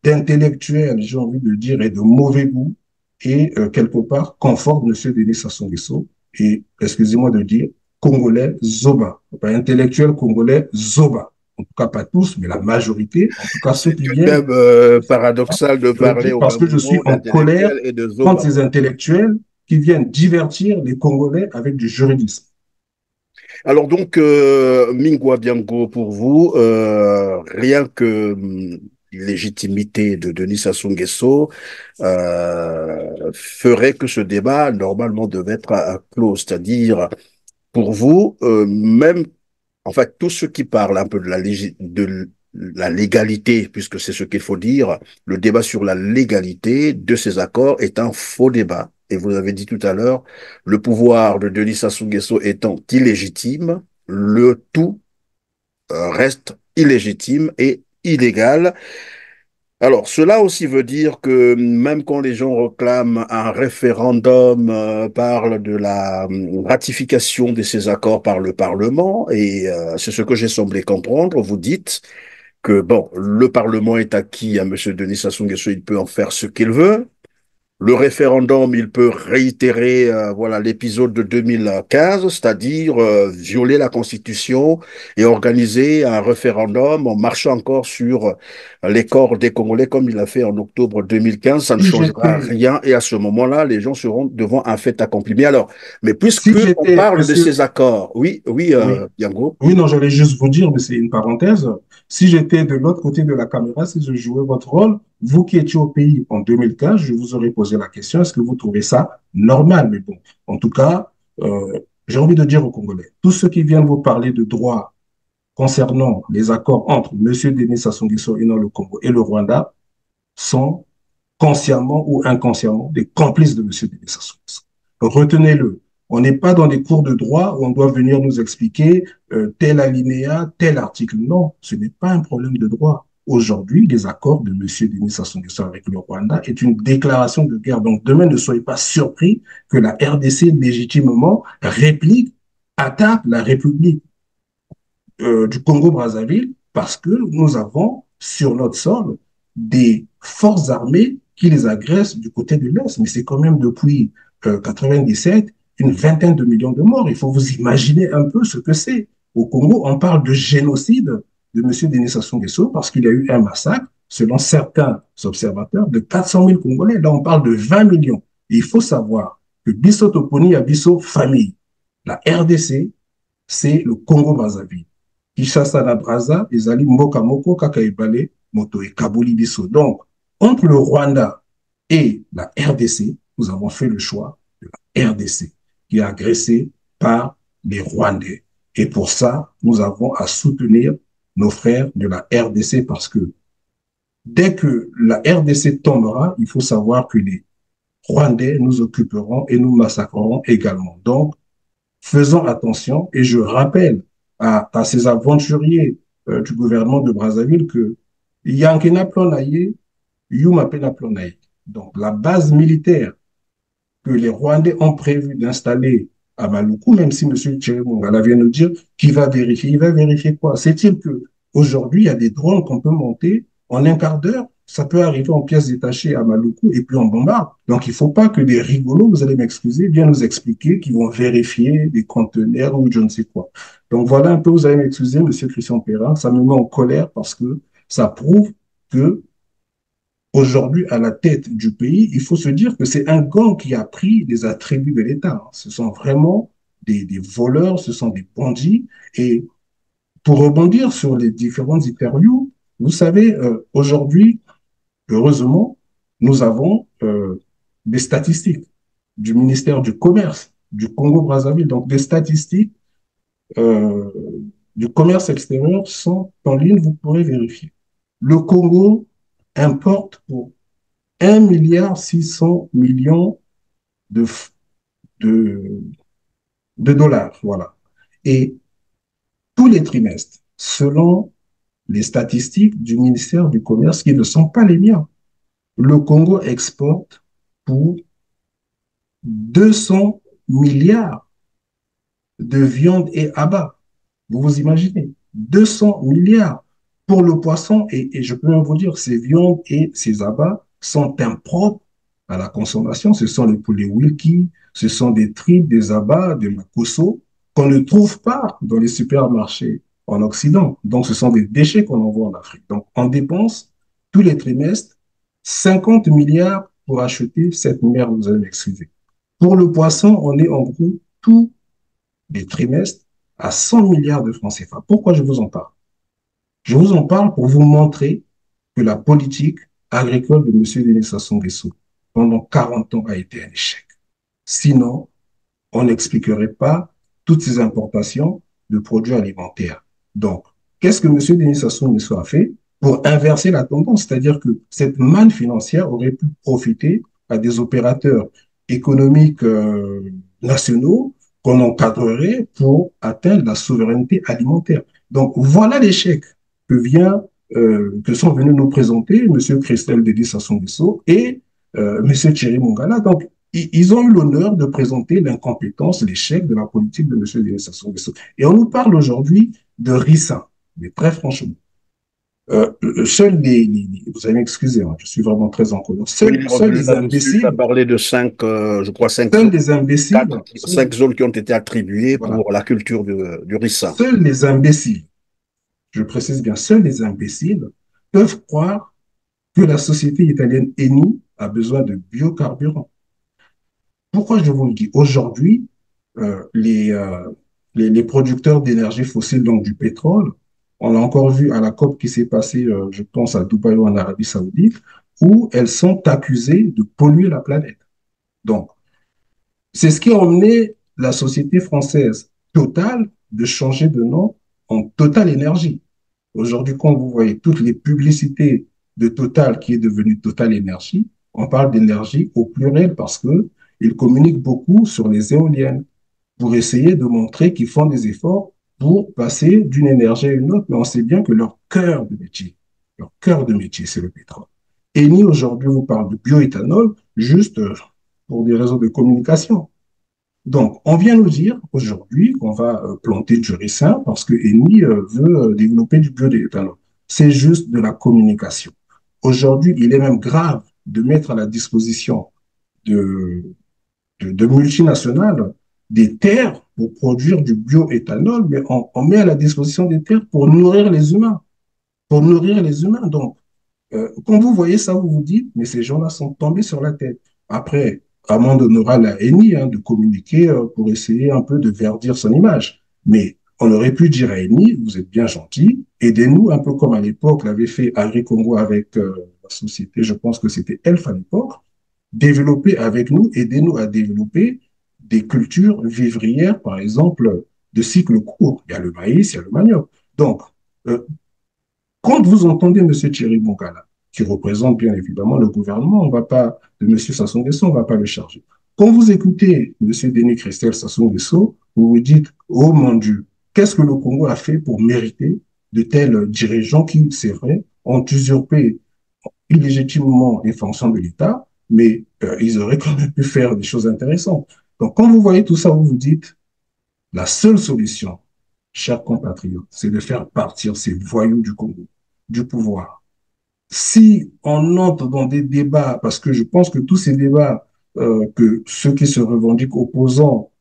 d'intellectuels, j'ai envie de le dire, et de mauvais goût, et quelque part conforte M. Denis Sassou Nguesso, et excusez-moi de le dire, Congolais Zoba, pas intellectuel congolais Zoba. En tout cas, pas tous, mais la majorité, en tout cas ceux qui viennent. C'est même paradoxal de parler au parce que je suis en colère et de Zoba. contre ces intellectuels qui viennent divertir les Congolais avec du juridisme. Alors donc, Mingwa Biango, pour vous, rien que légitimité de Denis Sassou Nguesso ferait que ce débat, normalement, devait être clos. C'est-à-dire, pour vous, même, en fait, tous ceux qui parlent un peu de la légalité, puisque c'est ce qu'il faut dire, le débat sur la légalité de ces accords est un faux débat. Et vous avez dit tout à l'heure, le pouvoir de Denis Sassou Nguesso étant illégitime, le tout reste illégitime et illégal. Alors, cela aussi veut dire que même quand les gens réclament un référendum, parlent de la ratification de ces accords par le Parlement, et c'est ce que j'ai semblé comprendre, vous dites que, bon, le Parlement est acquis à M. Denis Sassou Nguesso, il peut en faire ce qu'il veut. Le référendum, il peut réitérer voilà l'épisode de 2015, c'est-à-dire violer la Constitution et organiser un référendum en marchant encore sur les corps des Congolais comme il a fait en octobre 2015. Ça ne changera rien et à ce moment-là, les gens seront devant un fait accompli. Mais alors, mais puisque on parle de ces accords, oui, Biango. Oui, non, j'allais juste vous dire, mais c'est une parenthèse. Si j'étais de l'autre côté de la caméra, si je jouais votre rôle, vous qui étiez au pays en 2015, je vous aurais posé la question, est-ce que vous trouvez ça normal? Mais bon, en tout cas, j'ai envie de dire aux Congolais, tous ceux qui viennent vous parler de droit concernant les accords entre M. Denis Sassou Nguesso et le Congo et le Rwanda sont consciemment ou inconsciemment des complices de M. Denis Sassou Nguesso. Retenez-le. On n'est pas dans des cours de droit où on doit venir nous expliquer tel alinéa, tel article. Non, ce n'est pas un problème de droit. Aujourd'hui, les accords de M. Denis Sassou Nguesso avec le Rwanda est une déclaration de guerre. Donc demain, ne soyez pas surpris que la RDC légitimement réplique, attaque la République du Congo-Brazzaville parce que nous avons sur notre sol des forces armées qui les agressent du côté de l'Est. Mais c'est quand même depuis 1997 une vingtaine de millions de morts. Il faut vous imaginer un peu ce que c'est. Au Congo, on parle de génocide de M. Denis Sassou Nguesso parce qu'il y a eu un massacre, selon certains observateurs, de 400 000 Congolais. Là, on parle de 20 millions. Et il faut savoir que Bisso Toponi a Bisso famille. La RDC, c'est le Congo-Brazzaville. Kinshasa na Brazza, Ezali Mboka Moko, Kaka Ebale, Moto et Kabouli Bisso. Donc, entre le Rwanda et la RDC, nous avons fait le choix de la RDC, qui est agressée par les Rwandais. Et pour ça, nous avons à soutenir nos frères de la RDC parce que dès que la RDC tombera, il faut savoir que les Rwandais nous occuperont et nous massacreront également. Donc, faisons attention et je rappelle à ces aventuriers du gouvernement de Brazzaville que Yankena Plonaye, Yuma Pena Plonaye. Donc, la base militaire que les Rwandais ont prévu d'installer à Maluku, même si M. Thierry Mongala vient nous dire qu'il va vérifier. Il va vérifier quoi? C'est-il qu'aujourd'hui, il y a des drones qu'on peut monter en un quart d'heure? Ça peut arriver en pièces détachées à Maluku et puis on bombarde. Donc, il ne faut pas que des rigolos, vous allez m'excuser, viennent nous expliquer qu'ils vont vérifier des conteneurs ou je ne sais quoi. Donc, voilà un peu, vous allez m'excuser, M. Christian Perrin, ça me met en colère parce que ça prouve que aujourd'hui, à la tête du pays, il faut se dire que c'est un gang qui a pris les attributs de l'État. Ce sont vraiment des voleurs, ce sont des bandits. Et pour rebondir sur les différentes interviews, vous savez, aujourd'hui, heureusement, nous avons des statistiques du ministère du Commerce du Congo-Brazzaville. Donc, des statistiques euh, du commerce extérieur sont en ligne, vous pourrez vérifier. Le Congo importe pour 1,6 milliard de, de, de dollars. Voilà. Et tous les trimestres, selon les statistiques du ministère du Commerce, qui ne sont pas les miens, le Congo exporte pour 200 milliards de viande et abats. Vous vous imaginez, 200 milliards pour le poisson, et je peux même vous dire, ces viandes et ces abats sont impropres à la consommation. Ce sont les poulets Wilkie, ce sont des tripes, des abats, des makosso qu'on ne trouve pas dans les supermarchés en Occident. Donc, ce sont des déchets qu'on envoie en Afrique. Donc, on dépense tous les trimestres 50 milliards pour acheter cette merde, vous allez m'excuser. Pour le poisson, on est en gros tous les trimestres à 100 milliards de francs CFA. Pourquoi je vous en parle? Je vous en parle pour vous montrer que la politique agricole de M. Denis Sassou Nguesso pendant 40 ans a été un échec. Sinon, on n'expliquerait pas toutes ces importations de produits alimentaires. Donc, qu'est-ce que M. Denis Sassou Nguesso a fait pour inverser la tendance? C'est-à-dire que cette manne financière aurait pu profiter à des opérateurs économiques nationaux qu'on encadrerait pour atteindre la souveraineté alimentaire. Donc, voilà l'échec que sont venus nous présenter M. Christelle Denis Sassou Nguesso et M. Thierry Mongala. Donc, ils ont eu l'honneur de présenter l'incompétence, l'échec de la politique de M. Denis Sassou Nguesso. Et on nous parle aujourd'hui de RISA, mais très franchement. Seuls vous allez m'excuser, hein, je suis vraiment très en colère. Seuls les imbéciles. On a parlé de je crois, cinq zones qui ont été attribuées pour la culture du ricin. Seuls les imbéciles, je précise bien, seuls les imbéciles peuvent croire que la société italienne Eni a besoin de biocarburants. Pourquoi je vous le dis? Aujourd'hui, les producteurs d'énergie fossile, donc du pétrole, on l'a encore vu à la COP qui s'est passée, je pense, à Dubaï ou en Arabie Saoudite, où elles sont accusées de polluer la planète. Donc, c'est ce qui a emmené la société française Total de changer de nom en Total Énergie. Aujourd'hui, quand vous voyez toutes les publicités de Total qui est devenue Total Énergie, on parle d'énergie au pluriel parce que ils communiquent beaucoup sur les éoliennes pour essayer de montrer qu'ils font des efforts pour passer d'une énergie à une autre, mais on sait bien que leur cœur de métier, c'est le pétrole. Eni, aujourd'hui, vous parle de bioéthanol, juste pour des réseaux de communication. Donc, on vient nous dire aujourd'hui qu'on va planter du ricin parce que Eni veut développer du bioéthanol. C'est juste de la communication. Aujourd'hui, il est même grave de mettre à la disposition de multinationales des terres pour produire du bioéthanol, mais on met à la disposition des terres pour nourrir les humains. Pour nourrir les humains. Donc, quand vous voyez ça, vous vous dites, mais ces gens-là sont tombés sur la tête. Après, amende honorable à Eni de communiquer pour essayer un peu de verdir son image. Mais on aurait pu dire à Eni, vous êtes bien gentil, aidez-nous, un peu comme à l'époque l'avait fait Agri Congo avec la société, je pense que c'était Elf à l'époque, développer avec nous, aidez-nous à développer des cultures vivrières, par exemple, de cycle court. Il y a le maïs, il y a le manioc. Donc, Quand vous entendez M. Thierry Bongala, qui représente bien évidemment le gouvernement, on va pas, de M. Sassou Nguesso, on ne va pas le charger. Quand vous écoutez M. Denis Christel Sassou Nguesso, vous vous dites, oh mon Dieu, qu'est-ce que le Congo a fait pour mériter de tels dirigeants qui, c'est vrai, ont usurpé illégitimement les fonctions de l'État, mais ils auraient quand même pu faire des choses intéressantes. Donc, quand vous voyez tout ça, vous vous dites, la seule solution, chers compatriotes, c'est de faire partir ces voyous du Congo, du pouvoir. Si on entre dans des débats, parce que je pense que tous ces débats que ceux qui se revendiquent opposants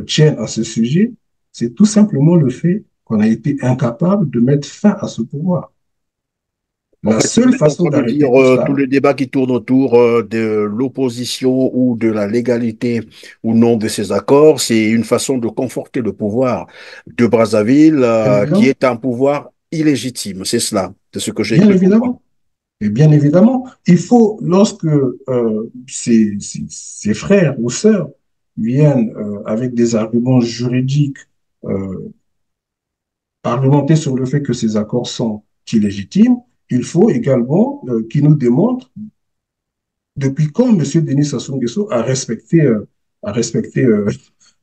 tiennent à ce sujet, c'est tout simplement le fait qu'on a été incapable de mettre fin à ce pouvoir. En La fait, vous seule êtes en façon train de dire d'arrêter tout tous ça, les débats qui tournent autour de l'opposition ou de la légalité ou non de ces accords, c'est une façon de conforter le pouvoir de Brazzaville, bien qui évidemment, est un pouvoir illégitime. C'est cela, c'est ce que j'ai bien cru comprendre. évidemment. Et bien évidemment, il faut, lorsque ses frères ou sœurs viennent avec des arguments juridiques, euh, argumenter sur le fait que ces accords sont illégitimes, il faut également qu'ils nous démontrent depuis quand M. Denis Sassou Nguesso a respecté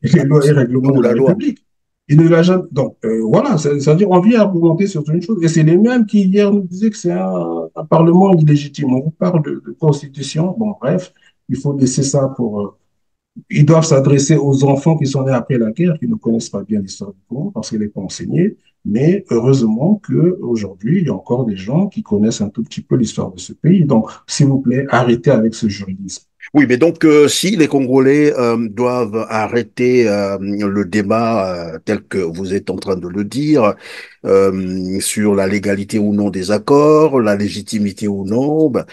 les La lois et règlements Constitution ou de la la loi. République. Il ne l'a jamais. Donc, voilà, c'est-à-dire, on vient argumenter sur une chose, et c'est les mêmes qui, hier, nous disaient que c'est un Parlement illégitime. On vous parle de Constitution. Bon, bref, il faut laisser ça pour. Ils doivent s'adresser aux enfants qui sont nés après la guerre, qui ne connaissent pas bien l'histoire du Congo, parce qu'elle n'est pas enseignée. Mais heureusement qu'aujourd'hui, il y a encore des gens qui connaissent un tout petit peu l'histoire de ce pays. Donc, s'il vous plaît, arrêtez avec ce juridisme. Oui, mais donc si les Congolais doivent arrêter le débat tel que vous êtes en train de le dire sur la légalité ou non des accords, la légitimité ou non, ben,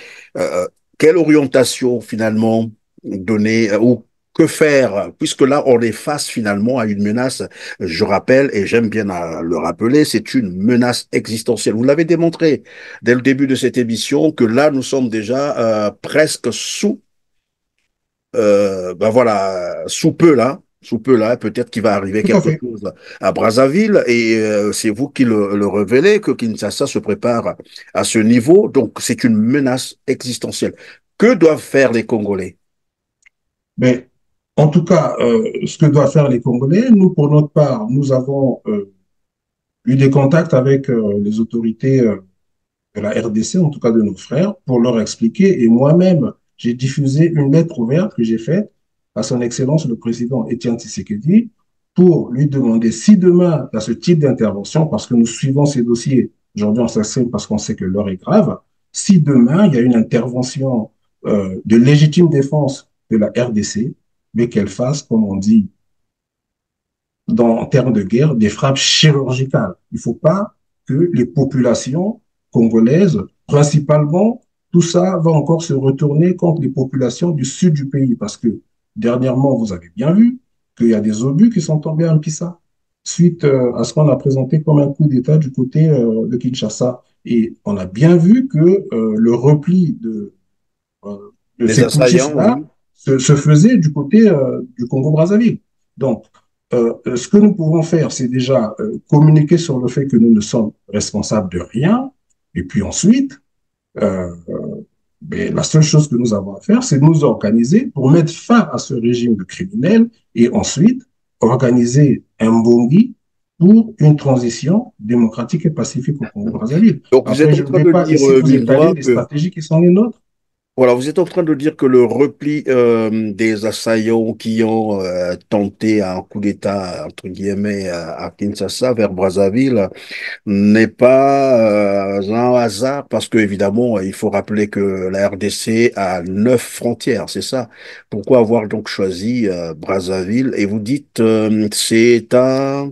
quelle orientation finalement donner ou que faire, puisque là on est face finalement à une menace, je rappelle et j'aime bien le rappeler, c'est une menace existentielle. Vous l'avez démontré dès le début de cette émission que là nous sommes déjà presque ben voilà, sous peu là, peut-être qu'il va arriver Tout à quelque fait. chose à Brazzaville et c'est vous qui le révélez que Kinshasa se prépare à ce niveau. Donc c'est une menace existentielle. Que doivent faire les Congolais? Mais en tout cas, ce que doivent faire les Congolais, nous, pour notre part, nous avons eu des contacts avec les autorités de la RDC, en tout cas de nos frères, pour leur expliquer. Et moi-même, j'ai diffusé une lettre ouverte que j'ai faite à son Excellence le président Étienne Tshisekedi pour lui demander si demain, il y a ce type d'intervention, parce que nous suivons ces dossiers, aujourd'hui on s'exprime parce qu'on sait que l'heure est grave, si demain, il y a une intervention de légitime défense de la RDC, mais qu'elle fasse, comme on dit, en termes de guerre, des frappes chirurgicales. Il ne faut pas que les populations congolaises, principalement, tout ça va encore se retourner contre les populations du sud du pays, parce que dernièrement, vous avez bien vu qu'il y a des obus qui sont tombés en Pissa, suite à ce qu'on a présenté comme un coup d'État du côté de Kinshasa. Et on a bien vu que le repli euh, de Les ces assaillants, putschistes-là oui. se faisait du côté du Congo-Brazzaville. Donc, ce que nous pouvons faire, c'est déjà communiquer sur le fait que nous ne sommes responsables de rien. Et puis ensuite, euh, ben, la seule chose que nous avons à faire, c'est de nous organiser pour mettre fin à ce régime de criminels et ensuite organiser un Bongi pour une transition démocratique et pacifique au Congo-Brazzaville. Donc vous Après, êtes en je ne train vais de pas dire, ici vous étaler Mingwa, les que stratégies qui sont les nôtres. voilà, vous êtes en train de dire que le repli des assaillants qui ont tenté un coup d'État, entre guillemets, à Kinshasa vers Brazzaville, n'est pas un hasard parce que évidemment il faut rappeler que la RDC a 9 frontières, c'est ça. Pourquoi avoir donc choisi Brazzaville? Et vous dites c'est un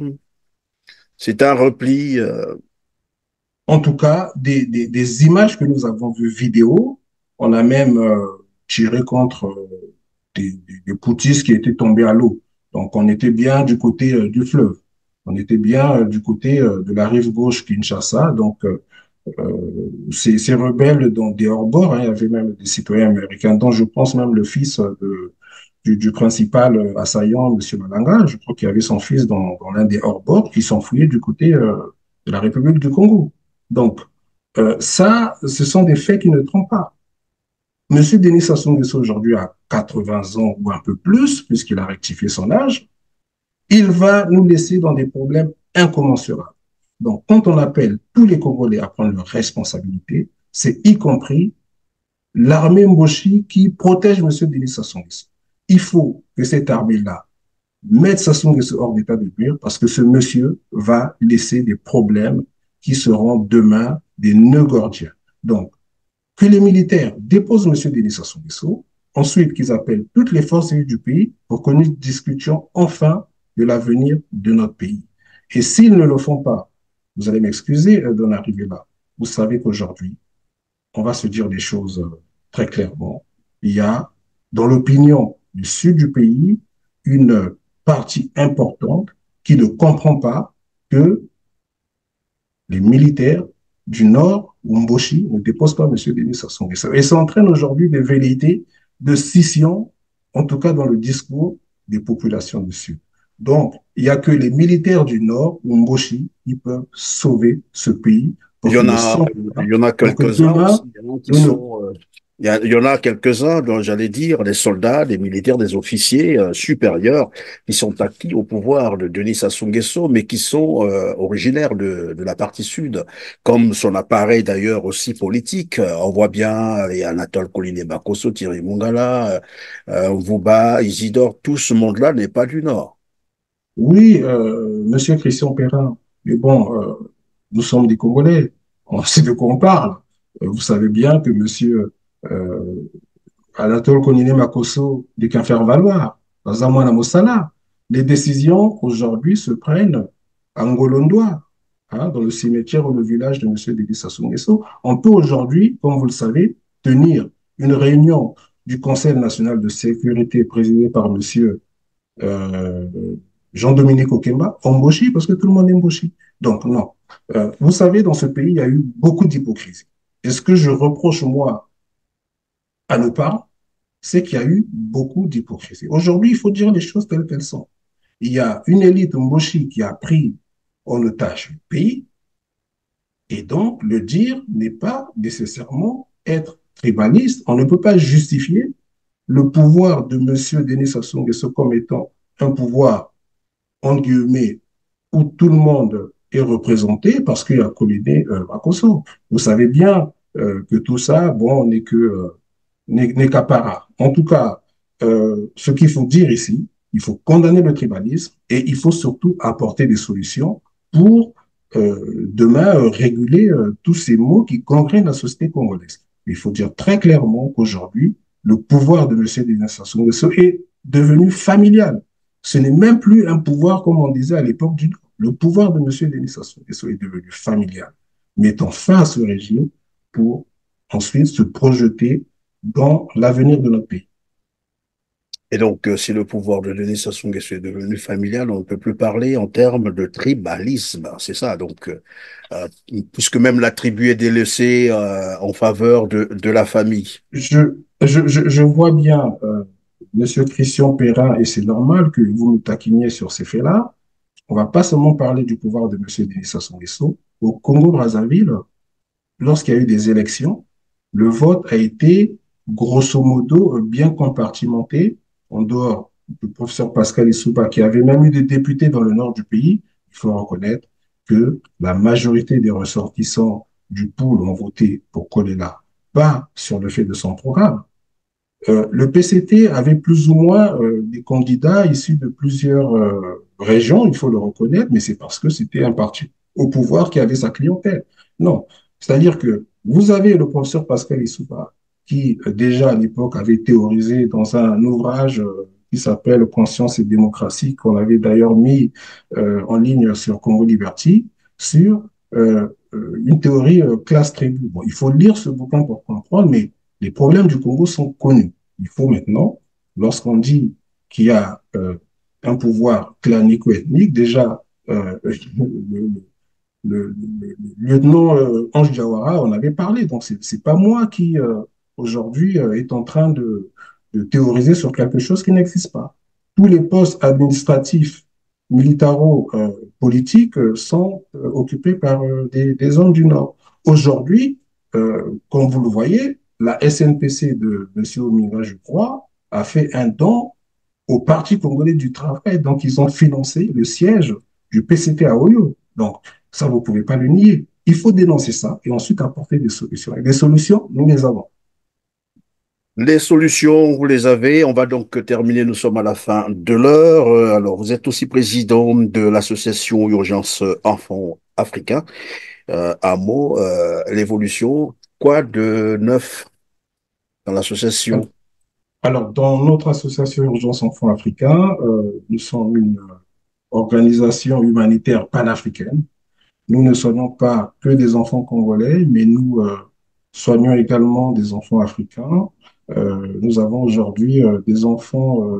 repli. En tout cas, des images que nous avons vues vidéo, on a même tiré contre des poutistes qui étaient tombés à l'eau. Donc, on était bien du côté du fleuve. On était bien du côté de la rive gauche Kinshasa. Donc, ces rebelles dans des hors-bords, hein, il y avait même des citoyens américains, dont je pense même le fils du principal assaillant, M. Malanga. Je crois qu'il y avait son fils dans l'un des hors-bords qui s'enfuyait du côté de la République du Congo. Donc, Ça, ce sont des faits qui ne trompent pas. Monsieur Denis Sassou Nguesso aujourd'hui a 80 ans ou un peu plus, puisqu'il a rectifié son âge. Il va nous laisser dans des problèmes incommensurables. Donc, quand on appelle tous les Congolais à prendre leurs responsabilités, c'est y compris l'armée Mboshi qui protège M. Denis Sassou Nguesso. Il faut que cette armée-là mette Sassou Nguesso hors d'état de nuire parce que ce monsieur va laisser des problèmes qui seront demain des nœuds gordiens. Donc, que les militaires déposent M. Denis Sassou Nguesso, ensuite qu'ils appellent toutes les forces du pays pour que nous discutions enfin de l'avenir de notre pays. Et s'ils ne le font pas, vous allez m'excuser d'en arriver là. Vous savez qu'aujourd'hui, on va se dire des choses très clairement. Il y a, dans l'opinion du sud du pays, une partie importante qui ne comprend pas que les militaires du Nord, Mboshi, ne déposent pas M. Denis Sassou Nguesso. Et ça entraîne aujourd'hui des velléités de scission, en tout cas dans le discours des populations du Sud. Donc, il n'y a que les militaires du Nord, ou Mboshi, qui peuvent sauver ce pays. Il y en a, il y en a quelques-uns aussi, hein, qui sont, il y en a quelques-uns, dont j'allais dire, les soldats, les militaires, des officiers supérieurs qui sont acquis au pouvoir de Denis Sassou Nguesso, mais qui sont originaires de la partie sud, comme son appareil d'ailleurs aussi politique. On voit bien les Anatole Koliné Bakosso, Thierry Mongala, Mvuba, Isidore, tout ce monde-là n'est pas du Nord. Oui, Monsieur Christian Perrin, mais bon, nous sommes des Congolais, on sait de quoi on parle. Vous savez bien que Monsieur Anatole Koniné Makosso n'est qu'un faire-valoir, Zamwana Moussala. Les décisions aujourd'hui se prennent à Ngolondoa, hein, dans le cimetière ou le village de M. Denis Sassou Nguesso. On peut aujourd'hui, comme vous le savez, tenir une réunion du Conseil national de sécurité présidée par M. Euh, Jean-Dominique Okemba, en Mboshi, parce que tout le monde est Mboshi. Donc, non. Vous savez, dans ce pays, il y a eu beaucoup d'hypocrisie. Et ce que je reproche, moi, à nos parents, c'est qu'il y a eu beaucoup d'hypocrisie. Aujourd'hui, il faut dire les choses telles qu'elles sont. Il y a une élite Mboshi qui a pris en otage le pays, et donc le dire n'est pas nécessairement être tribaliste. On ne peut pas justifier le pouvoir de M. Denis Sassou Nguesso comme étant un pouvoir, entre guillemets, où tout le monde est représenté parce qu'il y a Koliné Makosso. Vous savez bien que tout ça, bon, n'est qu'apparat. En tout cas, ce qu'il faut dire ici, il faut condamner le tribalisme et il faut surtout apporter des solutions pour demain réguler tous ces maux qui gangrènent la société congolaise. Il faut dire très clairement qu'aujourd'hui, le pouvoir de M. Denis Sassou Nguesso est devenu familial. Ce n'est même plus un pouvoir comme on disait à l'époque du Nord. Le pouvoir de M. Denis Sassou Nguesso est devenu familial. Mettons fin à ce régime pour ensuite se projeter dans l'avenir de notre pays. Et donc, si le pouvoir de Denis Sassou Nguesso est devenu familial, on ne peut plus parler en termes de tribalisme. C'est ça. Donc, puisque même la tribu est délaissée en faveur de la famille. Je vois bien Monsieur Christian Perrin, et c'est normal que vous nous taquiniez sur ces faits-là. On ne va pas seulement parler du pouvoir de Monsieur Denis Sassou Nguesso. Au Congo-Brazzaville, lorsqu'il y a eu des élections, le vote a été grosso modo bien compartimenté, en dehors du professeur Pascal Issouba, qui avait même eu des députés dans le nord du pays. Il faut reconnaître que la majorité des ressortissants du pool ont voté pour Kolela, pas sur le fait de son programme. Le PCT avait plus ou moins des candidats issus de plusieurs régions, il faut le reconnaître, mais c'est parce que c'était un parti au pouvoir qui avait sa clientèle. Non, c'est-à-dire que vous avez le professeur Pascal Issouba, qui déjà à l'époque avait théorisé dans un ouvrage qui s'appelle Conscience et démocratie, qu'on avait d'ailleurs mis en ligne sur Congo Liberty, sur une théorie classe-tribu. Bon, il faut lire ce bouquin pour comprendre, mais les problèmes du Congo sont connus. Il faut maintenant, lorsqu'on dit qu'il y a un pouvoir clanico-ethnique, déjà, le lieutenant Ange Diawara en avait parlé. Donc, c'est pas moi qui, aujourd'hui, est en train de théoriser sur quelque chose qui n'existe pas. Tous les postes administratifs, militaro-politiques sont occupés par des hommes du Nord. Aujourd'hui, comme vous le voyez, la SNPC de M. Ominga, je crois, a fait un don au Parti congolais du travail. Donc, ils ont financé le siège du PCT à Oyo. Donc, ça, vous ne pouvez pas le nier. Il faut dénoncer ça et ensuite apporter des solutions. Et des solutions, nous les avons. Les solutions, vous les avez. On va donc terminer. Nous sommes à la fin de l'heure. Alors, vous êtes aussi président de l'association Urgence Enfants Africains. Un mot, l'évolution. Quoi de neuf dans l'association? Alors, dans notre association Urgence Enfants Africains, nous sommes une organisation humanitaire panafricaine. Nous ne soignons pas que des enfants congolais, mais nous soignons également des enfants africains. Nous avons aujourd'hui des enfants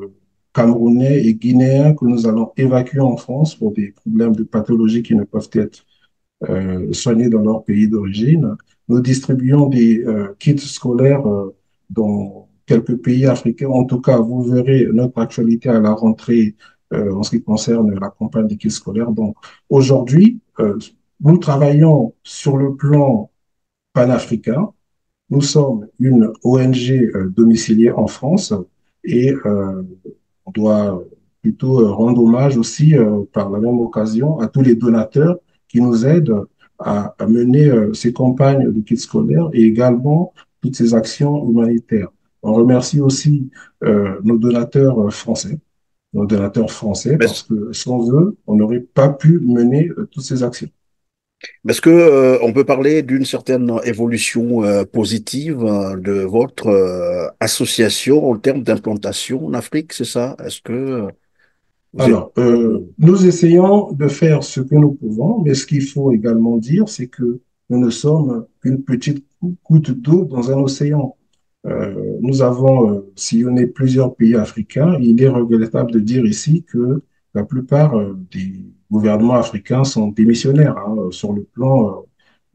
camerounais et guinéens que nous allons évacuer en France pour des problèmes de pathologie qui ne peuvent être soignés dans leur pays d'origine. Nous distribuons des kits scolaires dans quelques pays africains. En tout cas, vous verrez notre actualité à la rentrée en ce qui concerne la campagne des kits scolaires. Donc, aujourd'hui, nous travaillons sur le plan panafricain. Nous sommes une ONG domiciliée en France et on doit plutôt rendre hommage aussi par la même occasion à tous les donateurs qui nous aident à mener ces campagnes de kits scolaires et également toutes ces actions humanitaires. On remercie aussi nos donateurs français parce que sans eux, on n'aurait pas pu mener toutes ces actions. Est-ce que on peut parler d'une certaine évolution positive de votre association en termes d'implantation en Afrique, c'est ça? Est-ce que vous êtes... Alors, nous essayons de faire ce que nous pouvons, mais ce qu'il faut également dire, c'est que nous ne sommes qu'une petite goutte d'eau dans un océan. Nous avons sillonné plusieurs pays africains. Il est regrettable de dire ici que la plupart des gouvernements africains sont démissionnaires sur le plan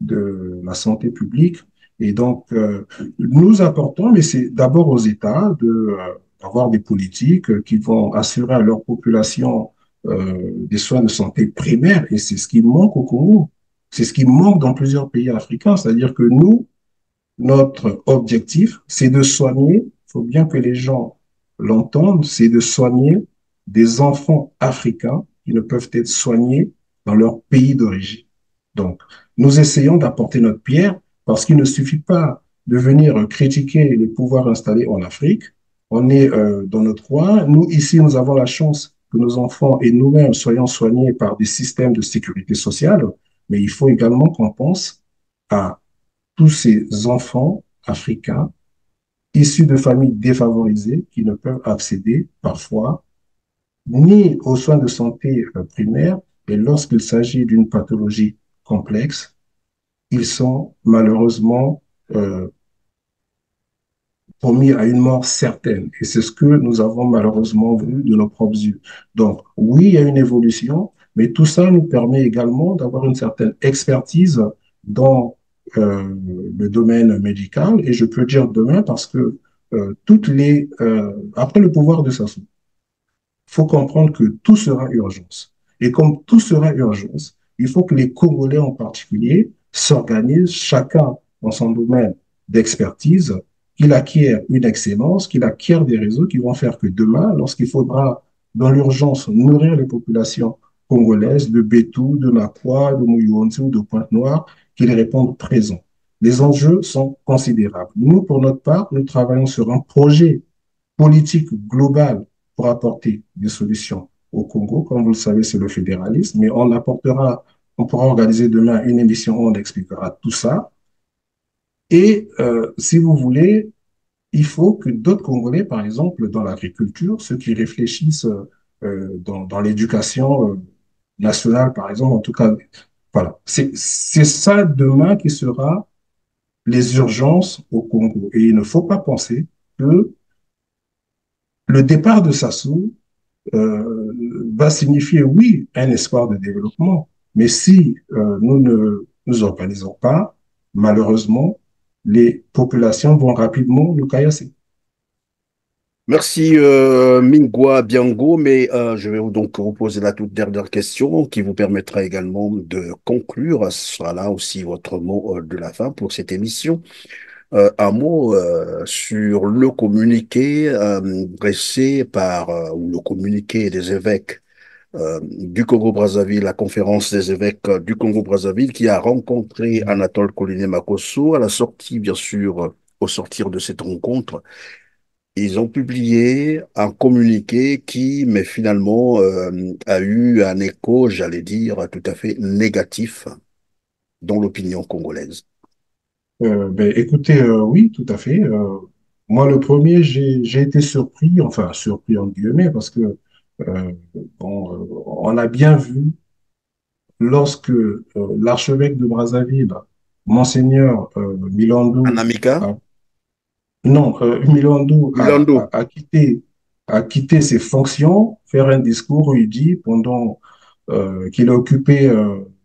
de la santé publique. Et donc, nous apportons, mais c'est d'abord aux États d'avoir des politiques qui vont assurer à leur population des soins de santé primaires. Et c'est ce qui manque au Congo. C'est ce qui manque dans plusieurs pays africains. C'est-à-dire que nous, notre objectif, c'est de soigner, il faut bien que les gens l'entendent, c'est de soigner des enfants africains qui ne peuvent être soignés dans leur pays d'origine. Donc, nous essayons d'apporter notre pierre parce qu'il ne suffit pas de venir critiquer les pouvoirs installés en Afrique. On est dans notre droit. Nous, ici, nous avons la chance que nos enfants et nous-mêmes soyons soignés par des systèmes de sécurité sociale, mais il faut également qu'on pense à tous ces enfants africains issus de familles défavorisées qui ne peuvent accéder parfois ni aux soins de santé primaires et lorsqu'il s'agit d'une pathologie complexe, ils sont malheureusement promis à une mort certaine. Et c'est ce que nous avons malheureusement vu de nos propres yeux. Donc, oui, il y a une évolution, mais tout ça nous permet également d'avoir une certaine expertise dans le domaine médical. Et je peux dire demain parce que après le pouvoir de Sassou, il faut comprendre que tout sera urgence. Et comme tout sera urgence, il faut que les Congolais en particulier s'organisent, chacun dans son domaine d'expertise, qu'il acquiert une excellence, qu'il acquiert des réseaux qui vont faire que demain, lorsqu'il faudra, dans l'urgence, nourrir les populations congolaises de Bétou, de Makwa, de Mouyouonzi ou de Pointe-Noire, qu'ils répondent présents. Les enjeux sont considérables. Nous, pour notre part, nous travaillons sur un projet politique global pour apporter des solutions au Congo. Comme vous le savez, c'est le fédéralisme, mais on pourra organiser demain une émission où on expliquera tout ça. Et si vous voulez, il faut que d'autres Congolais, par exemple, dans l'agriculture, ceux qui réfléchissent dans l'éducation nationale, par exemple, en tout cas, voilà. C'est ça demain qui sera les urgences au Congo. Et il ne faut pas penser que le départ de Sassou va signifier, oui, un espoir de développement, mais si nous ne nous organisons pas, malheureusement, les populations vont rapidement nous caillasser. Merci Mingwa Biango, mais je vais donc vous poser la toute dernière question qui vous permettra également de conclure. Ce sera là aussi votre mot de la fin pour cette émission. Un mot sur le communiqué dressé par, ou le communiqué des évêques du Congo-Brazzaville, la conférence des évêques du Congo-Brazzaville qui a rencontré Anatole Koliné Makosso à la sortie, bien sûr, au sortir de cette rencontre. Ils ont publié un communiqué qui, mais finalement, a eu un écho, j'allais dire, tout à fait négatif dans l'opinion congolaise. Ben, écoutez, oui, tout à fait. Moi, le premier, j'ai été surpris, enfin surpris en guillemets, parce que bon, on a bien vu lorsque l'archevêque de Brazzaville, Monseigneur Milandou, Anamika, a non, Milondo Milando, a quitté ses fonctions, faire un discours où il dit, pendant qu'il a occupé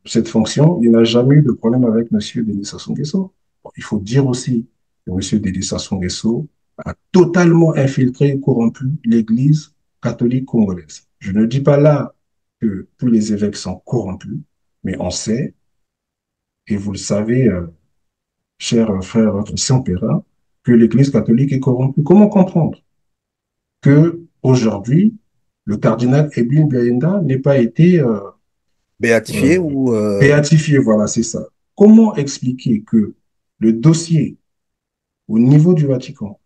cette fonction, il n'a jamais eu de problème avec M. Denis Sassou Nguesso. Bon, il faut dire aussi que M. Denis Sassou Nguesso a totalement infiltré et corrompu l'Église catholique congolaise. Je ne dis pas là que tous les évêques sont corrompus, mais on sait, et vous le savez, cher frère Christian Perrin, que l'Église catholique est corrompue. Comment comprendre que aujourd'hui le cardinal Ebin Biaenda n'ait pas été béatifié euh, ou béatifié? Voilà, c'est ça. Comment expliquer que le dossier au niveau du Vatican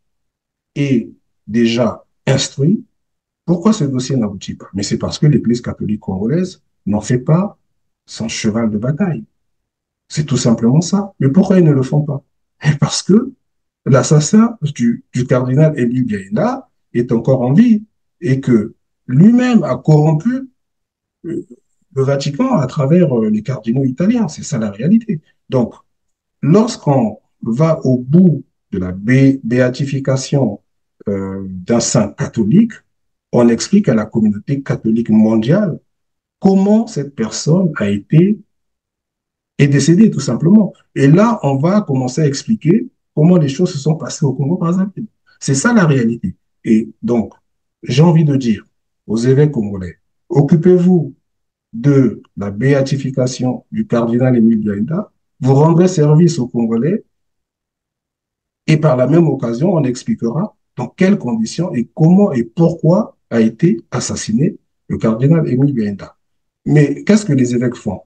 est déjà instruit? Pourquoi ce dossier n'aboutit pas? Mais c'est parce que l'Église catholique congolaise n'en fait pas son cheval de bataille. C'est tout simplement ça. Mais pourquoi ils ne le font pas? Parce que l'assassin du cardinal Élie Biaïna est encore en vie et que lui-même a corrompu euh, le Vatican à travers les cardinaux italiens. C'est ça la réalité. Donc, lorsqu'on va au bout de la béatification d'un saint catholique, on explique à la communauté catholique mondiale comment cette personne a été est décédée, tout simplement. Et là, on va commencer à expliquer comment les choses se sont passées au Congo-Brazzaville. C'est ça la réalité. Et donc, j'ai envie de dire aux évêques congolais, occupez-vous de la béatification du cardinal Émile Biaïda, vous rendrez service aux Congolais et par la même occasion, on expliquera dans quelles conditions et comment et pourquoi a été assassiné le cardinal Émile Biaïda. Mais qu'est-ce que les évêques font?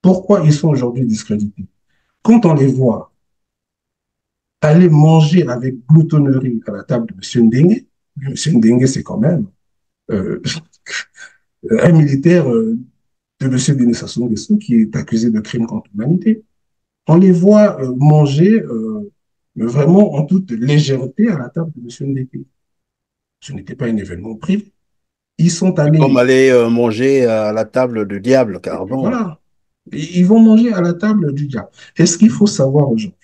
Pourquoi ils sont aujourd'hui discrédités? Quand on les voit aller manger avec gloutonnerie à la table de M. Ndengue, M. Ndengue, c'est quand même euh, un militaire de M. Denis Sassou Nguesso qui est accusé de crimes contre l'humanité. On les voit manger vraiment en toute légèreté à la table de M. Ndengue. Ce n'était pas un événement privé. Ils sont comme allés, aller manger à la table du diable, car bon, voilà, ils vont manger à la table du diable. Est-ce qu'il faut savoir aujourd'hui?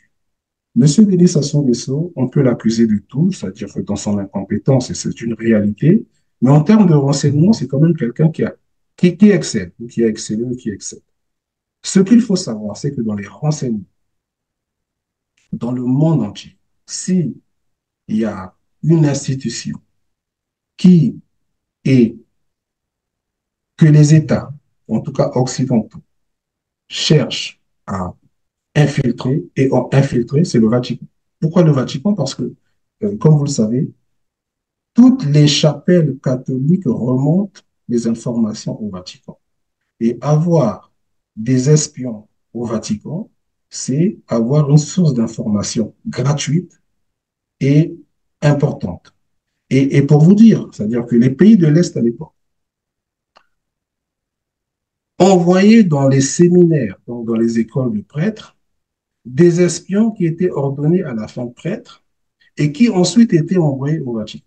Monsieur Denis Sassou Nguesso, on peut l'accuser de tout, c'est-à-dire que dans son incompétence, et c'est une réalité, mais en termes de renseignement, c'est quand même quelqu'un qui excelle, qui a excellé, qui excelle. Ce qu'il faut savoir, c'est que dans les renseignements, dans le monde entier, s'il y a une institution qui est que les États, en tout cas occidentaux, cherchent à infiltrer et ont infiltré, c'est le Vatican. Pourquoi le Vatican? Parce que, comme vous le savez, toutes les chapelles catholiques remontent les informations au Vatican. Et avoir des espions au Vatican, c'est avoir une source d'information gratuite et importante. Et pour vous dire, c'est-à-dire que les pays de l'Est à l'époque envoyaient dans les séminaires, donc dans les écoles de prêtres, des espions qui étaient ordonnés à la fin de prêtre et qui ensuite étaient envoyés au Vatican.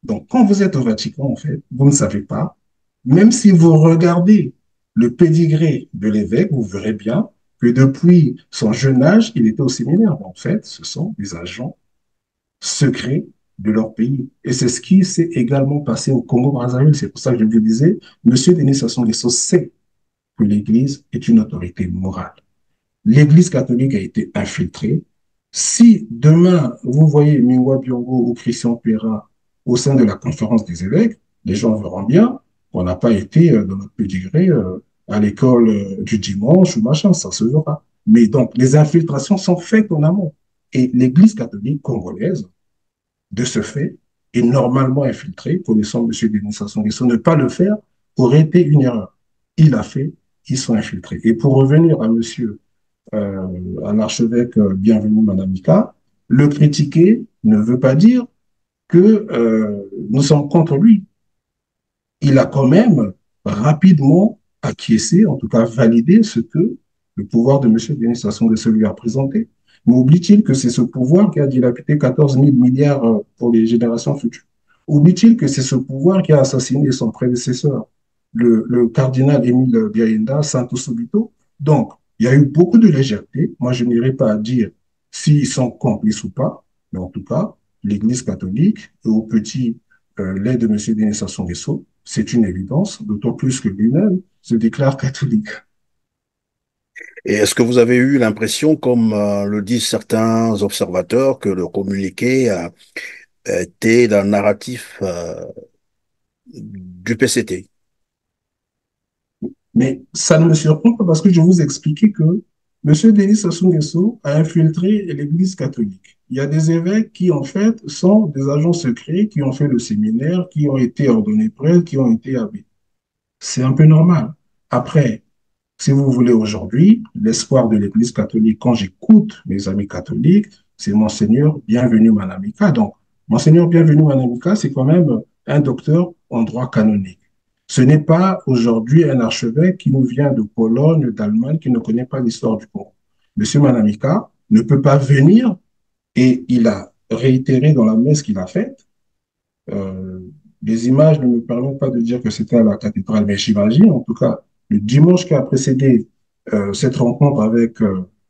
Donc, quand vous êtes au Vatican, en fait, vous ne savez pas, même si vous regardez le pédigré de l'évêque, vous verrez bien que depuis son jeune âge, il était au séminaire. En fait, ce sont des agents secrets de leur pays. Et c'est ce qui s'est également passé au Congo-Brazzaville. C'est pour ça que je vous disais, M. Denis Sassou Nguesso sait que l'Église est une autorité morale. L'Église catholique a été infiltrée. Si demain, vous voyez Mingwa Biongo ou Christian Pera au sein de la conférence des évêques, les gens verront bien qu'on n'a pas été dans notre pédigré à l'école du dimanche ou machin, ça se verra. Mais donc, les infiltrations sont faites en amont. Et l'Église catholique congolaise, de ce fait, est normalement infiltrée, connaissant M. Denis Sassou Nguesso. Ne pas le faire aurait été une erreur. Il a fait, ils sont infiltrés. Et pour revenir à à l'archevêque Bienvenu Manamika, le critiquer ne veut pas dire que nous sommes contre lui. Il a quand même rapidement acquiescé, en tout cas validé ce que le pouvoir de M. Denis Sassou Nguesso lui a présenté. Mais oublie-t-il que c'est ce pouvoir qui a dilapidé 14 000 milliards pour les générations futures? Oublie-t-il que c'est ce pouvoir qui a assassiné son prédécesseur, le cardinal Émile Biayenda, Santo Subito? Donc, il y a eu beaucoup de légèreté. Moi, je n'irai pas dire s'ils sont complices ou pas, mais en tout cas, l'Église catholique et au petit lait de M. Denis Sassou Nguesso, c'est une évidence, d'autant plus que lui-même se déclare catholique. Et est-ce que vous avez eu l'impression, comme le disent certains observateurs, que le communiqué a été d'un narratif du PCT? Mais ça ne me surprend pas parce que je vous ai expliqué que M. Denis Sassou Nguesso a infiltré l'Église catholique. Il y a des évêques qui, en fait, sont des agents secrets, qui ont fait le séminaire, qui ont été ordonnés prêtres, qui ont été abbés. C'est un peu normal. Après, si vous voulez aujourd'hui, l'espoir de l'Église catholique, quand j'écoute mes amis catholiques, c'est Monseigneur Bienvenu Manamika. Donc, Monseigneur Bienvenu Manamika, c'est quand même un docteur en droit canonique. Ce n'est pas aujourd'hui un archevêque qui nous vient de Pologne, d'Allemagne, qui ne connaît pas l'histoire du Congo. Monsieur Manamika ne peut pas venir et il a réitéré dans la messe qu'il a faite. Euh, les images ne me permettent pas de dire que c'était à la cathédrale, mais j'imagine, en tout cas, le dimanche qui a précédé cette rencontre avec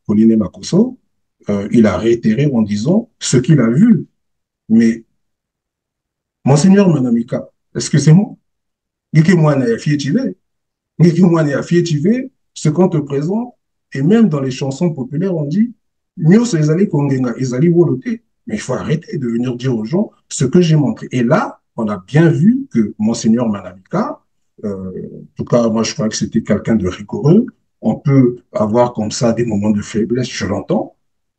Pauline Makosso, il a réitéré en disant ce qu'il a vu. Mais, Monseigneur Manamika, excusez-moi, ce qu'on te présente, et même dans les chansons populaires, on dit, Nyos ezali kongenga, ezali wolote. Mais il faut arrêter de venir dire aux gens ce que j'ai montré. Et là, on a bien vu que Monseigneur Manamika, en tout cas, moi, je crois que c'était quelqu'un de rigoureux. On peut avoir comme ça des moments de faiblesse, je l'entends,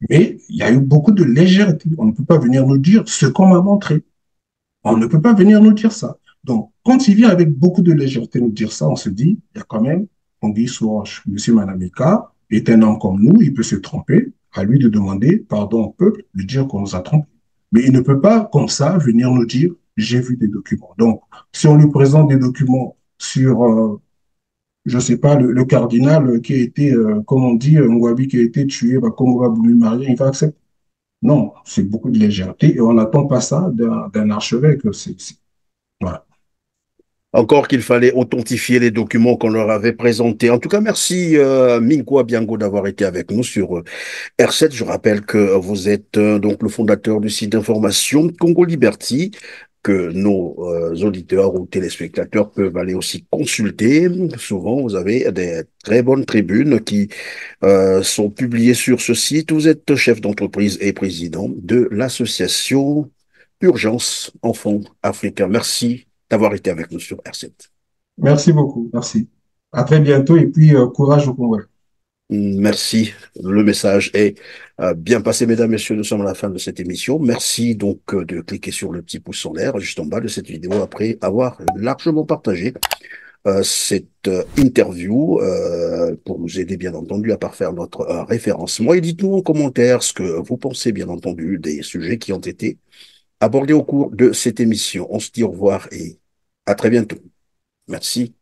mais il y a eu beaucoup de légèreté. On ne peut pas venir nous dire ce qu'on m'a montré. On ne peut pas venir nous dire ça. Donc, quand il vient avec beaucoup de légèreté nous dire ça, on se dit, il y a quand même Tanguy sous roche. Monsieur Manamika est un homme comme nous, il peut se tromper, à lui de demander pardon au peuple, de dire qu'on nous a trompés. Mais il ne peut pas, comme ça, venir nous dire, j'ai vu des documents. Donc, si on lui présente des documents sur, je ne sais pas, le cardinal qui a été, comme on dit, Ngwabi qui a été tué par Congo Maria, il va accepter. Non, c'est beaucoup de légèreté et on n'attend pas ça d'un archevêque. Voilà. Encore qu'il fallait authentifier les documents qu'on leur avait présentés. En tout cas, merci Mingwa Biango d'avoir été avec nous sur R7. Je rappelle que vous êtes donc le fondateur du site d'information Congo Liberty, que nos auditeurs ou téléspectateurs peuvent aller aussi consulter. Souvent, vous avez des très bonnes tribunes qui sont publiées sur ce site. Vous êtes chef d'entreprise et président de l'association Urgence Enfants Africains. Merci d'avoir été avec nous sur R7. Merci beaucoup. Merci. À très bientôt et puis courage au Congo. Merci. Le message est bien passé, mesdames, messieurs. Nous sommes à la fin de cette émission. Merci donc de cliquer sur le petit pouce en l'air juste en bas de cette vidéo après avoir largement partagé cette interview pour nous aider, bien entendu, à parfaire notre référencement. Et dites-nous en commentaire ce que vous pensez, bien entendu, des sujets qui ont été abordés au cours de cette émission. On se dit au revoir et à très bientôt. Merci.